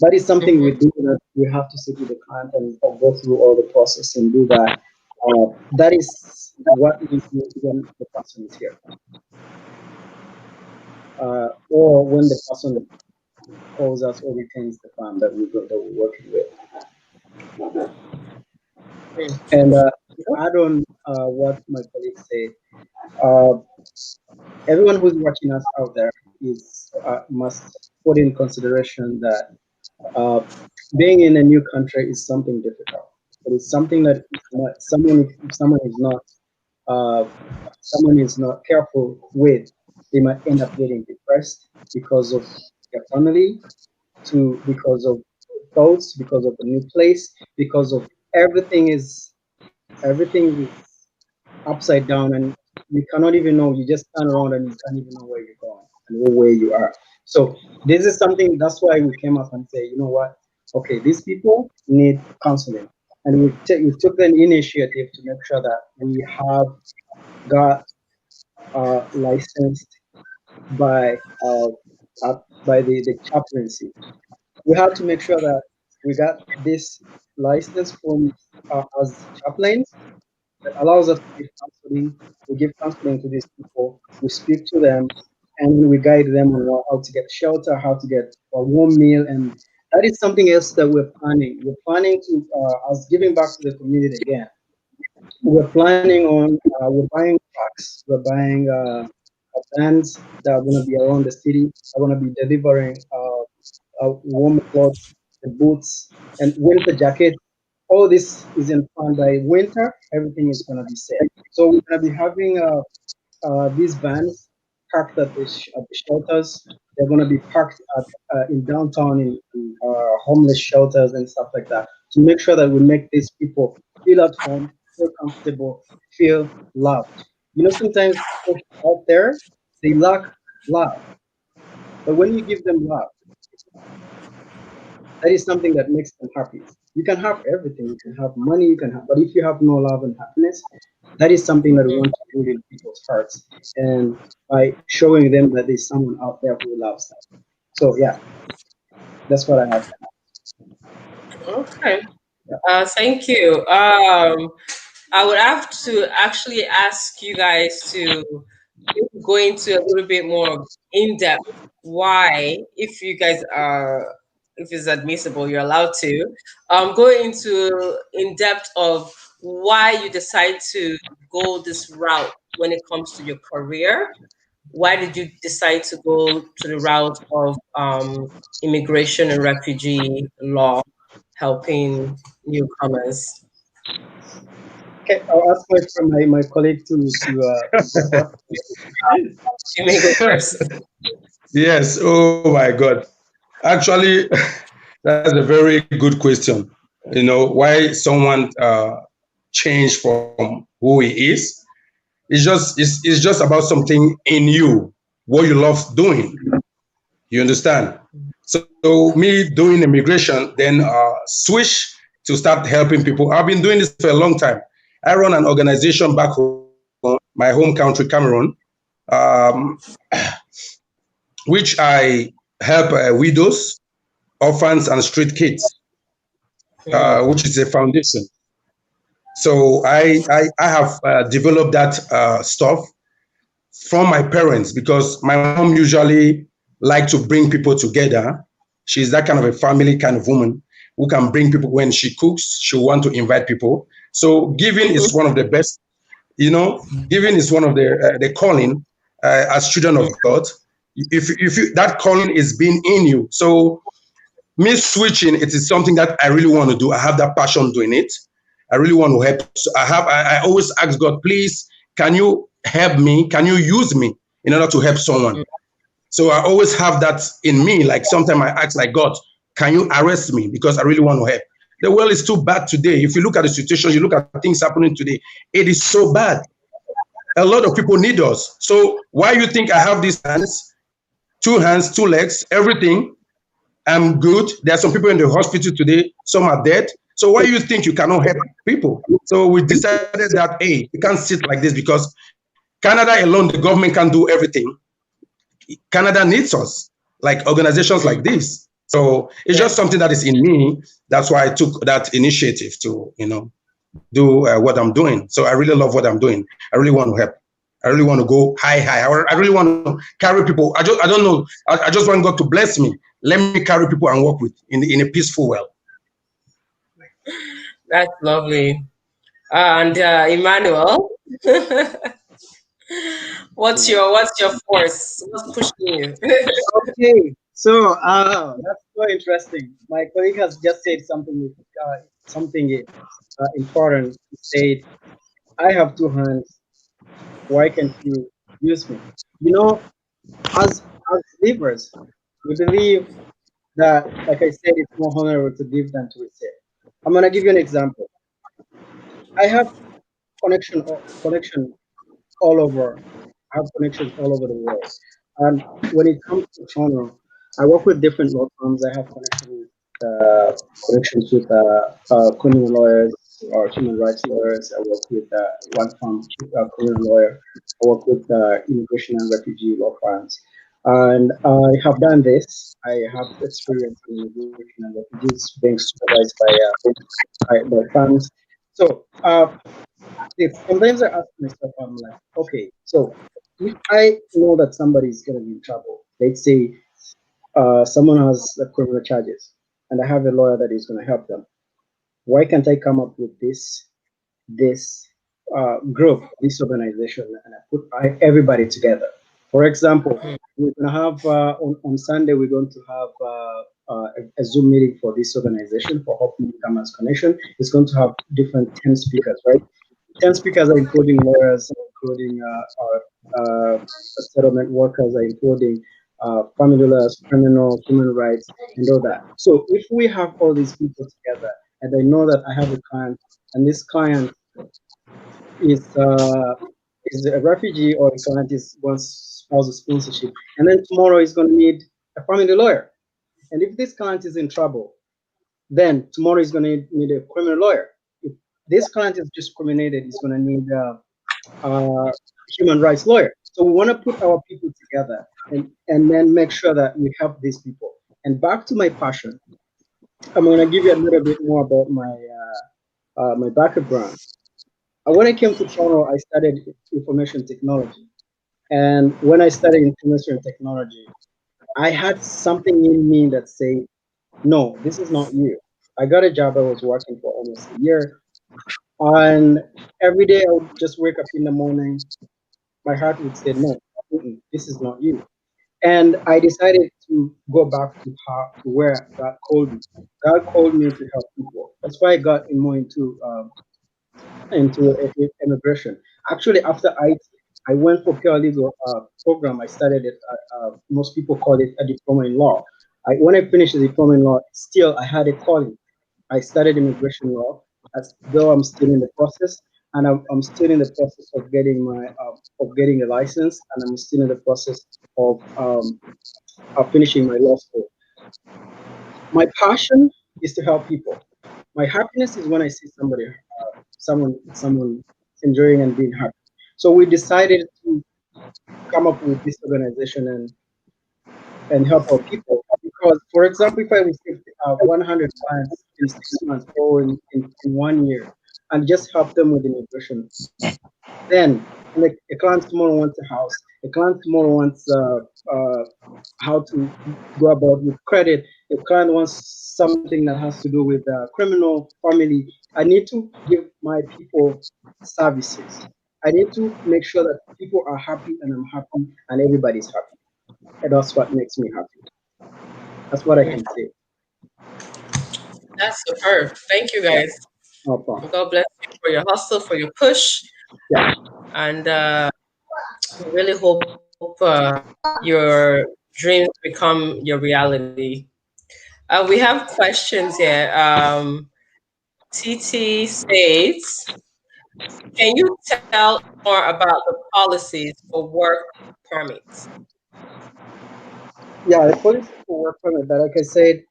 that is something we do, that we have to sit with the client and go through all the process and do that. That is what we do when the person is here, or when the person calls us or retains the firm that we're working with. And to add on what my colleague said, everyone who's watching us out there must put in consideration that being in a new country is something difficult. It is something that if someone is not careful with, they might end up getting depressed because of their family, because of thoughts, because of the new place, because of everything is upside down, and you cannot even know. You just turn around and you can't even know where you're going and where you are. So this is something. That's why we came up and say, you know what? Okay, these people need counseling, and we took the initiative to make sure that we have got licensed by the chaplaincy. We have to make sure that we got this license from as chaplains that allows us to give counseling. We give counseling to these people. We speak to them, and we guide them on how to get shelter, how to get a warm meal, and that is something else that we're planning. We're planning to, as giving back to the community again. We're planning on, we're buying trucks, we're buying vans that are going to be around the city. Are going to be delivering warm clothes, the boots, and winter jackets. All this is in plan. By winter, everything is going to be set. So we're going to be having these vans parked at the shelters. They're going to be parked in downtown in homeless shelters and stuff like that, to make sure that we make these people feel at home, feel comfortable, feel loved. Sometimes people out there, they lack love, but when you give them love, that is something that makes them happy. You can have everything, you can have money, but if you have no love and happiness, that is something that we want to build in people's hearts, and by showing them that there's someone out there who loves them. So yeah, that's what I have. Okay. Thank you. I would have to actually ask you guys to go into a little bit more in depth why, if you guys are, if it's admissible, you're allowed to go into in depth of why you decide to go this route when it comes to your career. Why did you decide to go to the route of immigration and refugee law, helping newcomers? Okay, I'll ask my colleague to go first. You may go first. Yes. Oh my God. Actually, that's a very good question. You know, why someone changed from who he is. It's just about something in you, what you love doing. You understand? So me doing immigration, then switch to start helping people. I've been doing this for a long time. I run an organization back home, my home country, Cameroon, um, which I help widows, orphans, and street kids, which is a foundation. So I have developed that stuff from my parents because my mom usually like to bring people together. She's that kind of a family kind of woman who can bring people when she cooks. She'll want to invite people. So giving is one of the best. You know, giving is one of the calling as children of God. If you, that calling is being in you, so me switching, it is something that I really want to do. I have that passion doing it. I really want to help. So I always ask God, please, can you help me? Can you use me in order to help someone? So I always have that in me. Like sometimes I ask like God, can you arrest me? Because I really want to help. The world is too bad today. If you look at the situation, you look at things happening today, it is so bad. A lot of people need us. So why you think I have these hands, two legs, everything? I'm good. There are some people in the hospital today. Some are dead. So why do you think you cannot help people? So we decided that, hey, you can't sit like this because Canada alone, the government can't do everything. Canada needs us, like organizations like this. So it's just something that is in me. That's why I took that initiative to, do what I'm doing. So I really love what I'm doing. I really want to help. I really want to go high. I really want to carry people. I don't know. I just want God to bless me. Let me carry people and work with in a peaceful way. That's lovely. And Emmanuel, what's your force? What's pushing you? Okay, so that's so interesting. My colleague has just said something important. He said, "I have two hands. Why can't you use me?" You know, as believers, we believe that, like I said, it's more honorable to give than to receive. I'm gonna give you an example. I have connection all over. I have connections all over the world. And when it comes to Toronto, I work with different law firms. I have connections with criminal lawyers or human rights lawyers. I work with one firm, criminal lawyer. I work with immigration and refugee law firms. And I have done this. I have experience in immigration and refugees being supervised by firms. So sometimes I ask myself, I'm like, okay, so if I know that somebody is going to be in trouble, let's say someone has criminal charges, and I have a lawyer that is going to help them, why can't I come up with this group, this organization, and I put everybody together? For example, we're going to have on Sunday, we're going to have a Zoom meeting for this organization for Hope Newcomers Connection. It's going to have different 10 speakers, right? 10 speakers are including lawyers, including settlement workers, are including family lawyers, criminal, human rights, and all that. So if we have all these people together, and I know that I have a client, and this client is a refugee, or a client wants spousal sponsorship, and then tomorrow he's going to need a family lawyer. And if this client is in trouble, then tomorrow he's going to need a criminal lawyer. This client is discriminated, he's going to need a human rights lawyer. So we want to put our people together and then make sure that we help these people. And back to my passion, I'm going to give you a little bit more about my background. When I came to Toronto, I studied information technology. And when I studied information technology, I had something in me that said, no, this is not you. I got a job. I was working for almost a year. And every day I would just wake up in the morning. My heart would say, no, this is not you. And I decided to go back to where God called me. God called me to help people. That's why I got more into immigration. Actually, after I went for paralegal program. I studied it. Most people call it a diploma in law. When I finished the diploma in law, still I had a calling. I studied immigration law, as though I'm still in the process, and I'm still in the process of getting a license, and I'm still in the process of finishing my law school. My passion is to help people. My happiness is when I see someone enjoying and being happy. So we decided to come up with this organization and help our people. Because, for example, if I receive 100 clients in 6 months or in 1 year, and just help them with immigration, then like a client tomorrow wants a house, a client tomorrow wants how to go about with credit, a client wants something that has to do with criminal family. I need to give my people services. I need to make sure that people are happy and I'm happy and everybody's happy. And that's what makes me happy. That's what I can say. That's superb. Thank you, guys. No problem. God bless you for your hustle, for your push. Yeah. And we really hope your dreams become your reality. We have questions here. TT states, can you tell more about the policies for work permits? Yeah, the policy for work permit, that like I said,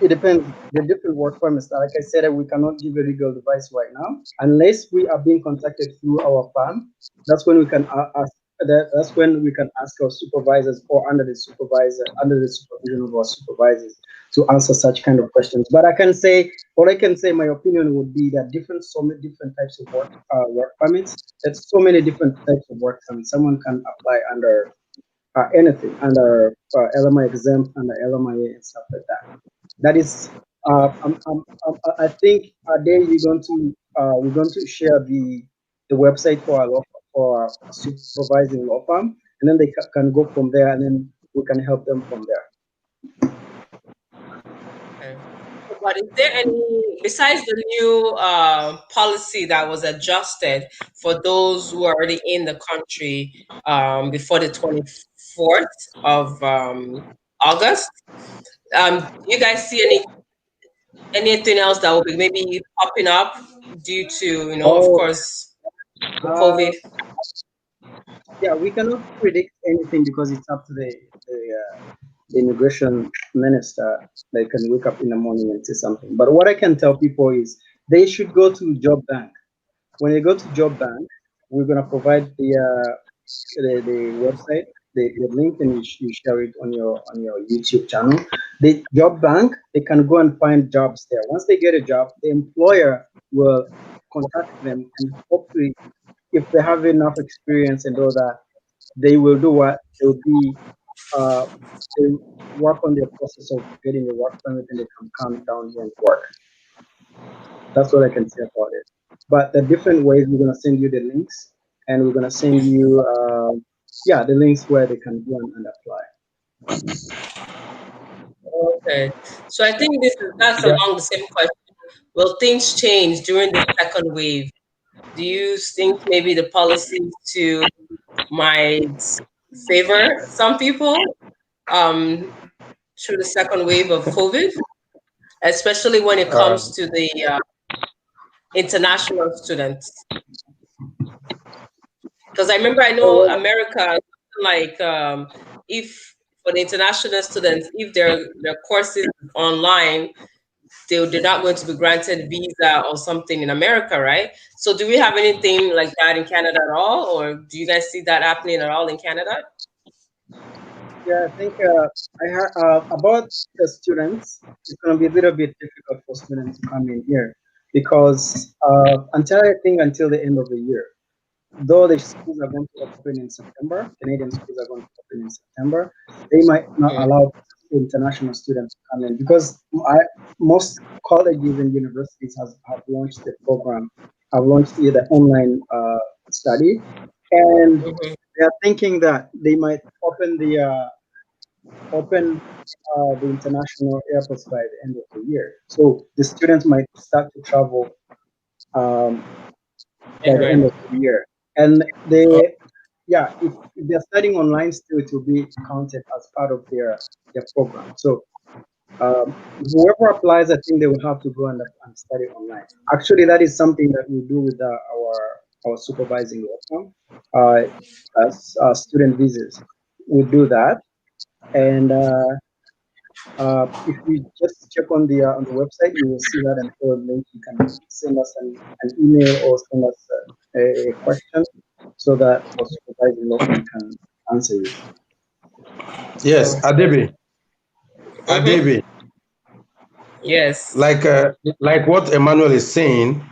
it depends. The different work permits. Like I said, we cannot give a legal advice right now unless we are being contacted through our firm. That's when we can ask. That's when we can ask our supervisors or under the supervision of our supervisors to answer such kind of questions. But I can say, my opinion would be that so many different types of work permits. There's so many different types of work permits. Someone can apply under anything, under LMI exempt, under LMIA and stuff like that. That is, I think we're going to share the website for our supervising law firm, and then they can go from there, and then we can help them from there. Okay. But is there any, besides the new policy that was adjusted for those who are already in the country before the 24th of August, do you guys see anything else that will be maybe popping up due to, of course, the COVID? Yeah, we cannot predict anything because it's up to the immigration minister. They can wake up in the morning and say something. But what I can tell people is they should go to Job Bank. When they go to Job Bank, we're gonna provide the website, the link, and you share it on your YouTube channel. The Job Bank, they can go and find jobs there. Once they get a job, the employer will contact them, and hopefully, if they have enough experience and all that, they will do what they'll be. They work on the process of getting a work permit, and they can come down here and work. That's what I can say about it. But the different ways, we're gonna send you the links, and we're gonna send you the links where they can go and apply. Okay, so I think that's along the same question. Will things change during the second wave? Do you think maybe the policies might favor some people through the second wave of COVID, especially when it comes to the international students? Because I know America, like if for the international students, if their courses online, they're not going to be granted visa or something in America, right? So do we have anything like that in Canada at all, or do you guys see that happening at all in Canada? Yeah, I think about the students, it's going to be a little bit difficult for students to come in here because until the end of the year, though the schools are going to open in September, Canadian schools are going to open in September, they might not allow international students to come in because most colleges and universities have launched the program, have launched either online study, and they are thinking that they might open the international airports by the end of the year. So the students might start to travel um, by the end of the year. And if they're studying online still, it will be counted as part of their program. So whoever applies, I think they will have to go and study online. Actually, that is something that we do with our supervising law firm as student visas. We do that, and if you just check on the website, you will see that and through a link. You can send us an email or send us a question so that our supervising law firm can answer you. Yes, Adebi. Adebi. Yes. Like what Emmanuel is saying,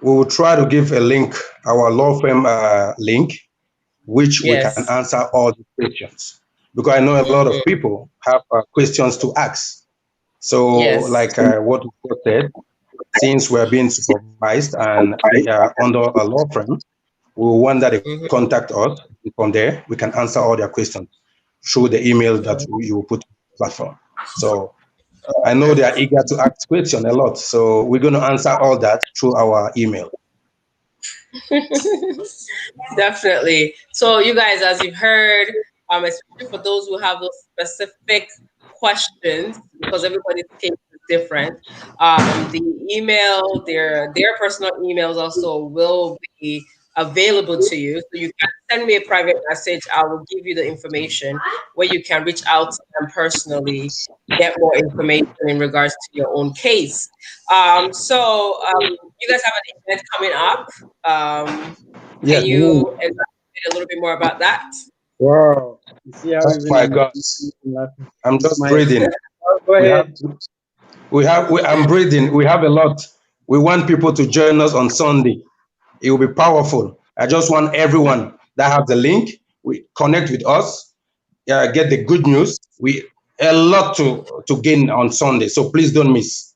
we will try to give a link, our law firm link, which we can answer all the questions. Because I know a lot of people have questions to ask. So, like what we said, since we're being supervised and we are under a law firm, we want that they contact us. From there, we can answer all their questions through the email that you will put on the platform. So I know they are eager to ask questions a lot. So we're going to answer all that through our email. Definitely. So you guys, as you've heard, especially for those who have those specific questions, because everybody's case is different, the email, their personal emails also will be available to you. So you can send me a private message. I will give you the information where you can reach out to them personally, get more information in regards to your own case. You guys have an event coming up. Yes. Can you elaborate a little bit more about that? Wow. You see how oh my God. I'm just breathing. Go ahead. I'm breathing. We have a lot. We want people to join us on Sunday. It will be powerful. I just want everyone that have the link, we connect with us, get the good news. We a lot to gain on Sunday, so please don't miss.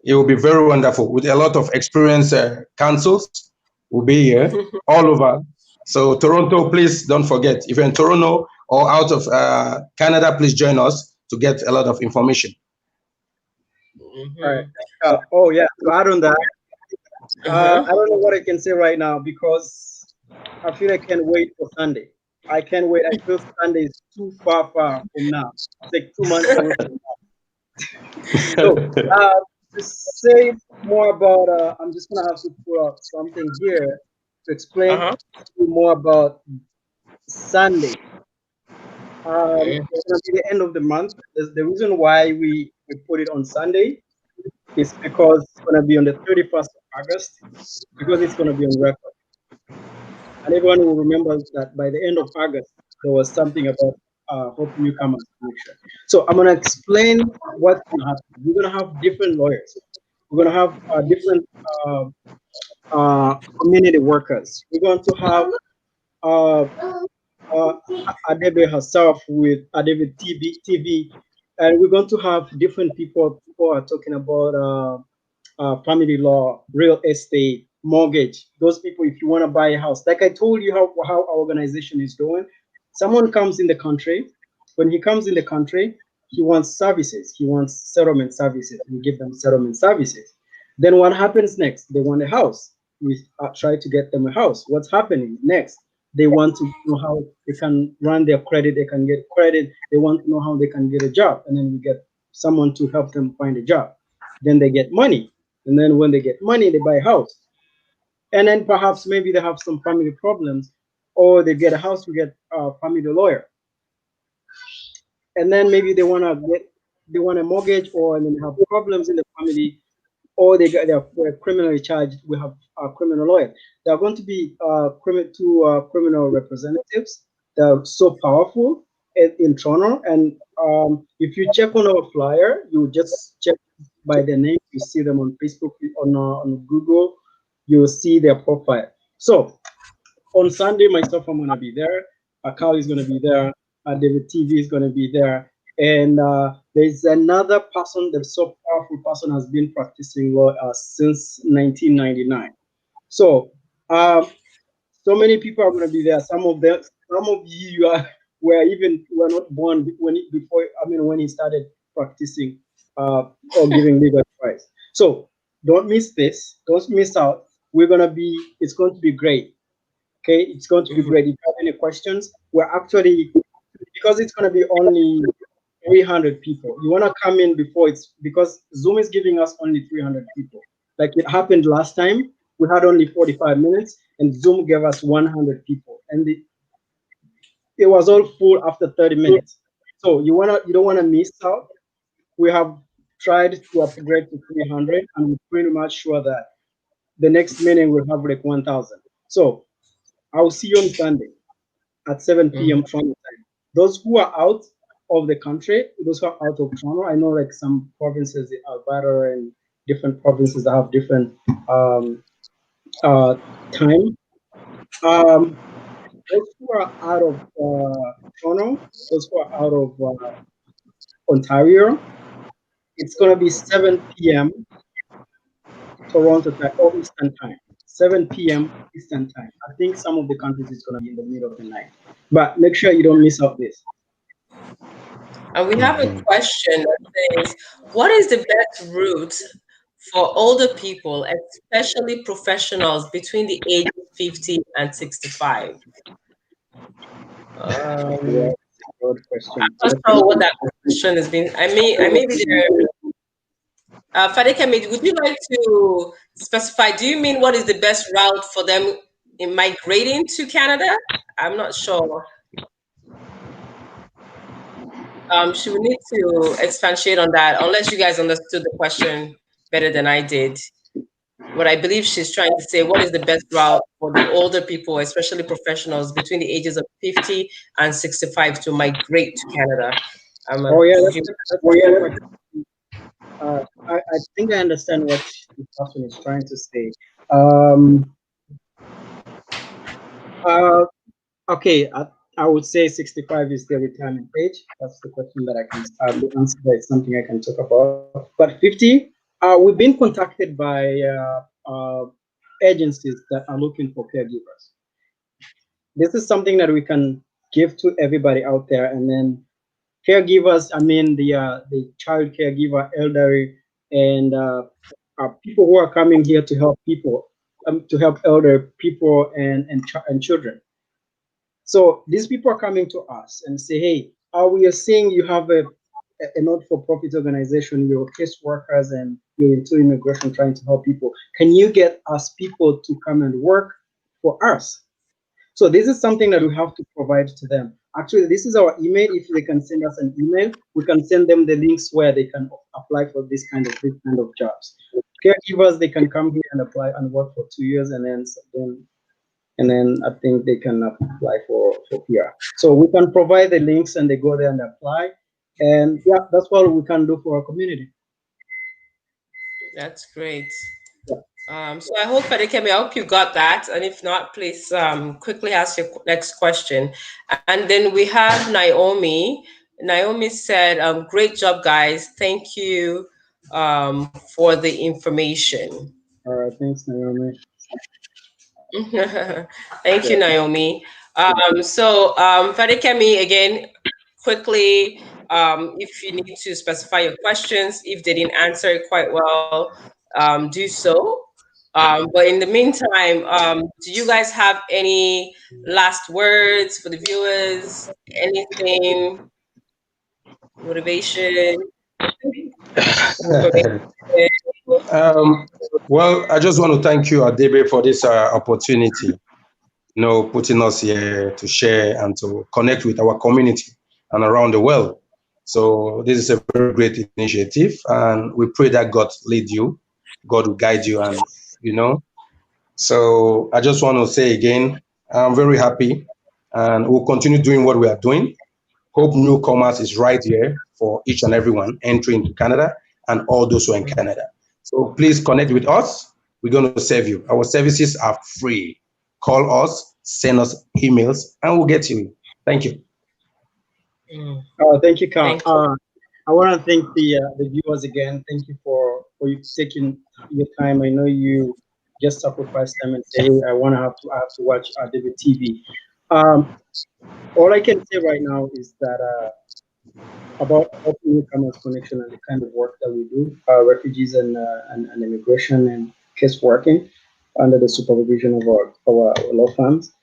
It will be very wonderful with a lot of experienced councils. Will be here all over. So Toronto, please don't forget. If you're in Toronto or out of Canada, please join us to get a lot of information. All right. Oh yeah. To add on that, I don't know what I can say right now because I feel I can't wait for Sunday. I can't wait. I feel Sunday is too far from now. It's like 2 months away from now. So to say more about, I'm just gonna have to put out something here to explain more about Sunday. It's gonna be the end of the month. The reason why we put it on Sunday is because it's gonna be on the 31st of August, because it's gonna be on record. And everyone will remember that by the end of August, there was something about Hope Newcomer's connection. So I'm gonna explain what's gonna happen. We're gonna have different lawyers. We're gonna have different community workers. We're going to have Adebe herself with Adebe TV, and we're going to have different people who are talking about family law, real estate, mortgage. Those people, if you want to buy a house, like I told you how our organization is doing. Someone comes in the country. When he comes in the country, he wants services. He wants settlement services. We give them settlement services. Then what happens next? They want a house. We try to get them a house. What's happening next? They want to know how they can run their credit. They can get credit. They want to know how they can get a job. And then we get someone to help them find a job. Then they get money. And then when they get money, they buy a house. And then perhaps maybe they have some family problems, or they get a house to get a family lawyer. And then maybe they want to they want a mortgage, or then have problems in the family, or they're criminally charged, we have a criminal lawyer. There are going to be two criminal representatives that are so powerful in Toronto. And if you check on our flyer, you just check by their name. You see them on Facebook, on Google. You will see their profile. So on Sunday, myself, I'm going to be there. Akal is going to be there. David TV is going to be there. And there's another person, the so powerful person, has been practicing law since 1999. So, so many people are going to be there. Some of you were not born when he started practicing or giving legal advice. So don't miss this. Don't miss out. It's going to be great. Okay, it's going to be great. If you have any questions, we're actually, because it's going to be only 300 people. You want to come in because Zoom is giving us only 300 people. Like it happened last time, we had only 45 minutes, and Zoom gave us 100 people, and it was all full after 30 minutes. So you don't want to miss out. We have tried to upgrade to 300, and we're pretty much sure that the next meeting will have like 1,000. So I'll see you on Sunday at 7 p.m. Toronto time. Those who are out of the country, those who are out of Toronto, I know like some provinces, Alberta and different provinces that have different time. Those who are out of Toronto, those who are out of Ontario, it's going to be 7 p.m. Toronto time or Eastern time. 7 p.m. Eastern time. I think some of the countries it's going to be in the middle of the night. But make sure you don't miss out this. And we have a question that says, what is the best route for older people, especially professionals between the age of 50 and 65? Good question. I'm not sure what that question has been. I may be there. Fadikemi, would you like to specify? Do you mean what is the best route for them in migrating to Canada? I'm not sure. She would need to expatiate on that, unless you guys understood the question better than I did. What I believe she's trying to say, what is the best route for the older people, especially professionals between the ages of 50 and 65 to migrate to Canada? I think I understand what the person is trying to say. Okay, I would say 65 is the retirement age. That's the question that I can answer. It's something I can talk about. But 50, we've been contacted by agencies that are looking for caregivers. This is something that we can give to everybody out there, and then caregivers, I mean the child caregiver, elderly, and people who are coming here to help people, to help elder people and children. So these people are coming to us and say, hey, we are seeing you have a not-for-profit organization, you're case workers and you're into immigration trying to help people. Can you get us people to come and work for us? So this is something that we have to provide to them. Actually, this is our email. If they can send us an email, we can send them the links where they can apply for this kind of jobs. Caregivers, they can come here and apply and work for 2 years, and then I think they can apply for PR. So we can provide the links and they go there and apply. And yeah, that's what we can do for our community. That's great. So I hope, Fadikemi, I hope you got that. And if not, please quickly ask your next question. And then we have Naomi. Naomi said, great job, guys. Thank you for the information. All right, thanks, Naomi. Thank you, Naomi. So Fadikemi, again, quickly, if you need to specify your questions, if they didn't answer it quite well, do so. But in the meantime, do you guys have any last words for the viewers? Anything? Motivation? Well, I just want to thank you, Adebe, for this opportunity, putting us here to share and to connect with our community and around the world. So this is a very great initiative, and we pray that God lead you, God will guide you, and you know. So I just want to say again, I'm very happy, and we'll continue doing what we are doing. Hope Newcomers is right here for each and everyone entering into Canada and all those who are in Canada. So please connect with us. We're going to serve you. Our services are free. Call us, send us emails, and we'll get you. Thank you. Thank you, Carl. Thank you. I want to thank the viewers again. Thank you for you taking your time. I know you just sacrificed time and say, "Hey, I have to watch David TV." All I can say right now is that about Newcomers Connection and the kind of work that we do, refugees and immigration and case working under the supervision of our law firms.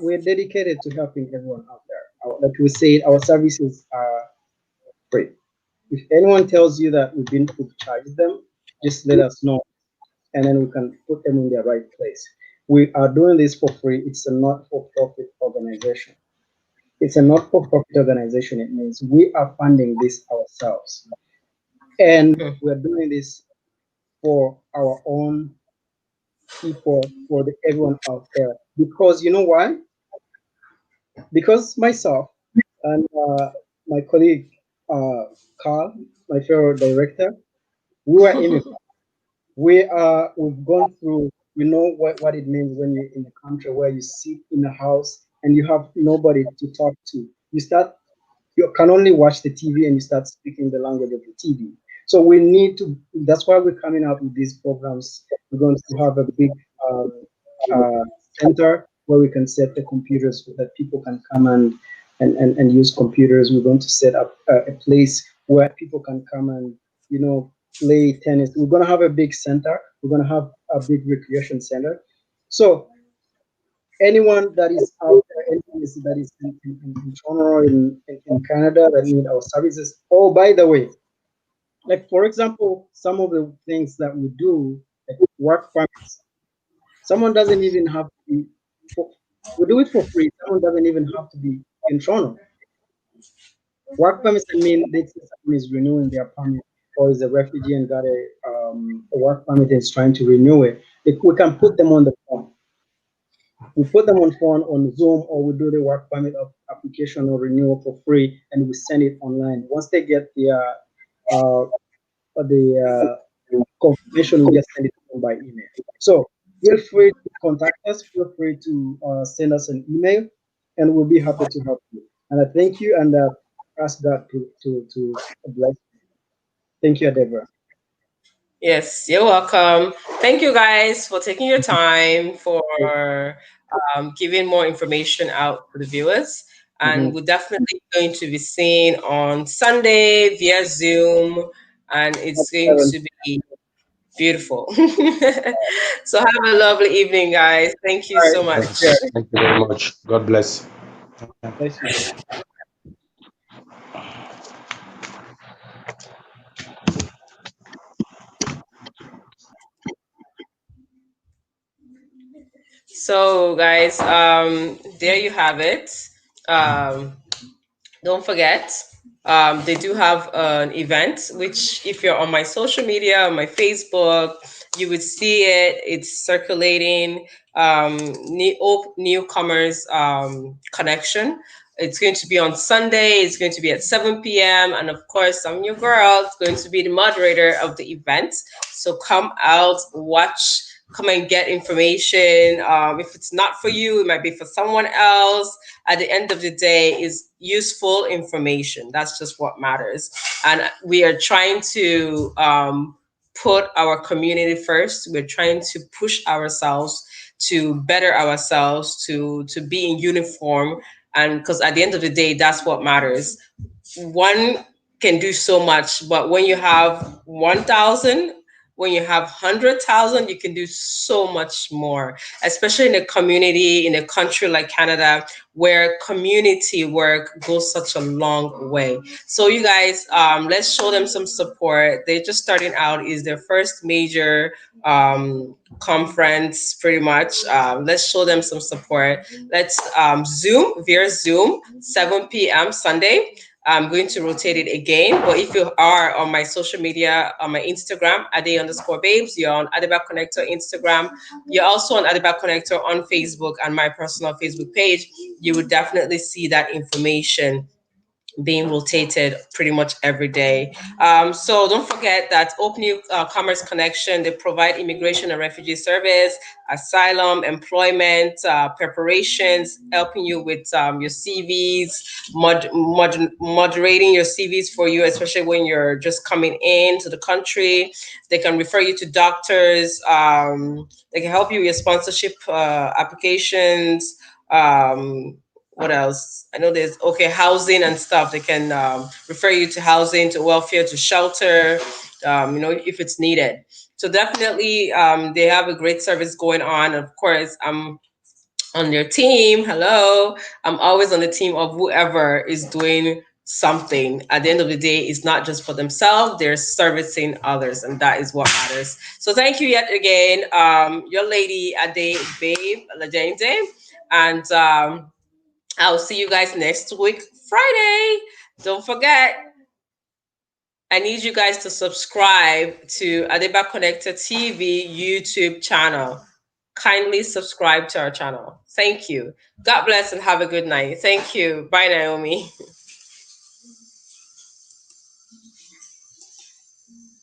We're dedicated to helping everyone out there. Like we said, our services are free. If anyone tells you that we've been to charge them, just let us know, and then we can put them in the right place. We are doing this for free. It's a not-for-profit organization. It's a not-for-profit organization. It means we are funding this ourselves, and we're doing this for our own people, for everyone out there. Because you know why? Because myself and my colleague Carl, my fellow director, we were immigrants. We've gone through. We know what it means when you're in a country where you sit in a house and you have nobody to talk to. You can only watch the TV and you start speaking the language of the TV. So we need to. That's why we're coming out with these programs. We're going to have a big center where we can set the computers so that people can come and use computers. We're going to set up a place where people can come and play tennis. We're going to have a big center. We're going to have a big recreation center. So anyone that is out there, anyone that is in Toronto, in Canada, that need our services. Oh, by the way, like for example, some of the things that we do, like work permits. Someone doesn't even have to be. We do it for free. Someone doesn't even have to be in Toronto. Work permits, I mean, let's say someone is renewing their permit or is a refugee and got a work permit and is trying to renew it. We can put them on the phone. We put them on phone on Zoom, or we do the work permit application or renewal for free, and we send it online. Once they get the confirmation, we just send it to them by email. So feel free to contact us. Feel free to send us an email, and we'll be happy to help you. And I thank you and ask God to bless you. Thank you, Deborah. Yes, you're welcome. Thank you guys for taking your time for giving more information out to the viewers. And we're definitely going to be seen on Sunday via Zoom, and it's going to be beautiful. So have a lovely evening, guys. Thank you so much. Thank you very much. God bless. Bless you. So, guys, there you have it. Don't forget, they do have an event, which if you're on my social media, on my Facebook, you would see it. It's circulating, newcomers connection. It's going to be on Sunday. It's going to be at 7 p.m. And of course, I'm your girl. It's going to be the moderator of the event. So come out, watch, come and get information. If it's not for you, it might be for someone else. At the end of the day, is useful information. That's just what matters. And we are trying to put our community first. We're trying to push ourselves to better ourselves, to be in uniform. And because at the end of the day, that's what matters. One can do so much, but when you have 1,000, when you have 100,000, you can do so much more, especially in a community, in a country like Canada, where community work goes such a long way. So you guys, let's show them some support. They're just starting out, is their first major conference, pretty much. Let's show them some support. Let's Zoom, via Zoom, 7 p.m. Sunday. I'm going to rotate it again. But if you are on my social media, on my Instagram, Ade_babes, you're on Adeba Connector Instagram. You're also on Adeba Connector on Facebook and my personal Facebook page. You would definitely see that information being rotated pretty much every day. So don't forget that Open Commerce Connection, they provide immigration and refugee service, asylum, employment, preparations, helping you with your CVs, moderating your CVs for you, especially when you're just coming into the country. They can refer you to doctors. They can help you with your sponsorship applications. What else? I know there's housing and stuff. They can refer you to housing, to welfare, to shelter, if it's needed. So definitely, they have a great service going on. Of course, I'm on their team. Hello, I'm always on the team of whoever is doing something. At the end of the day, it's not just for themselves, they're servicing others, and that is what matters. So thank you yet again, your lady Ade Babe Lajende, and I'll see you guys next week, Friday. Don't forget, I need you guys to subscribe to Adeba Connector TV YouTube channel. Kindly subscribe to our channel. Thank you. God bless and have a good night. Thank you. Bye, Naomi.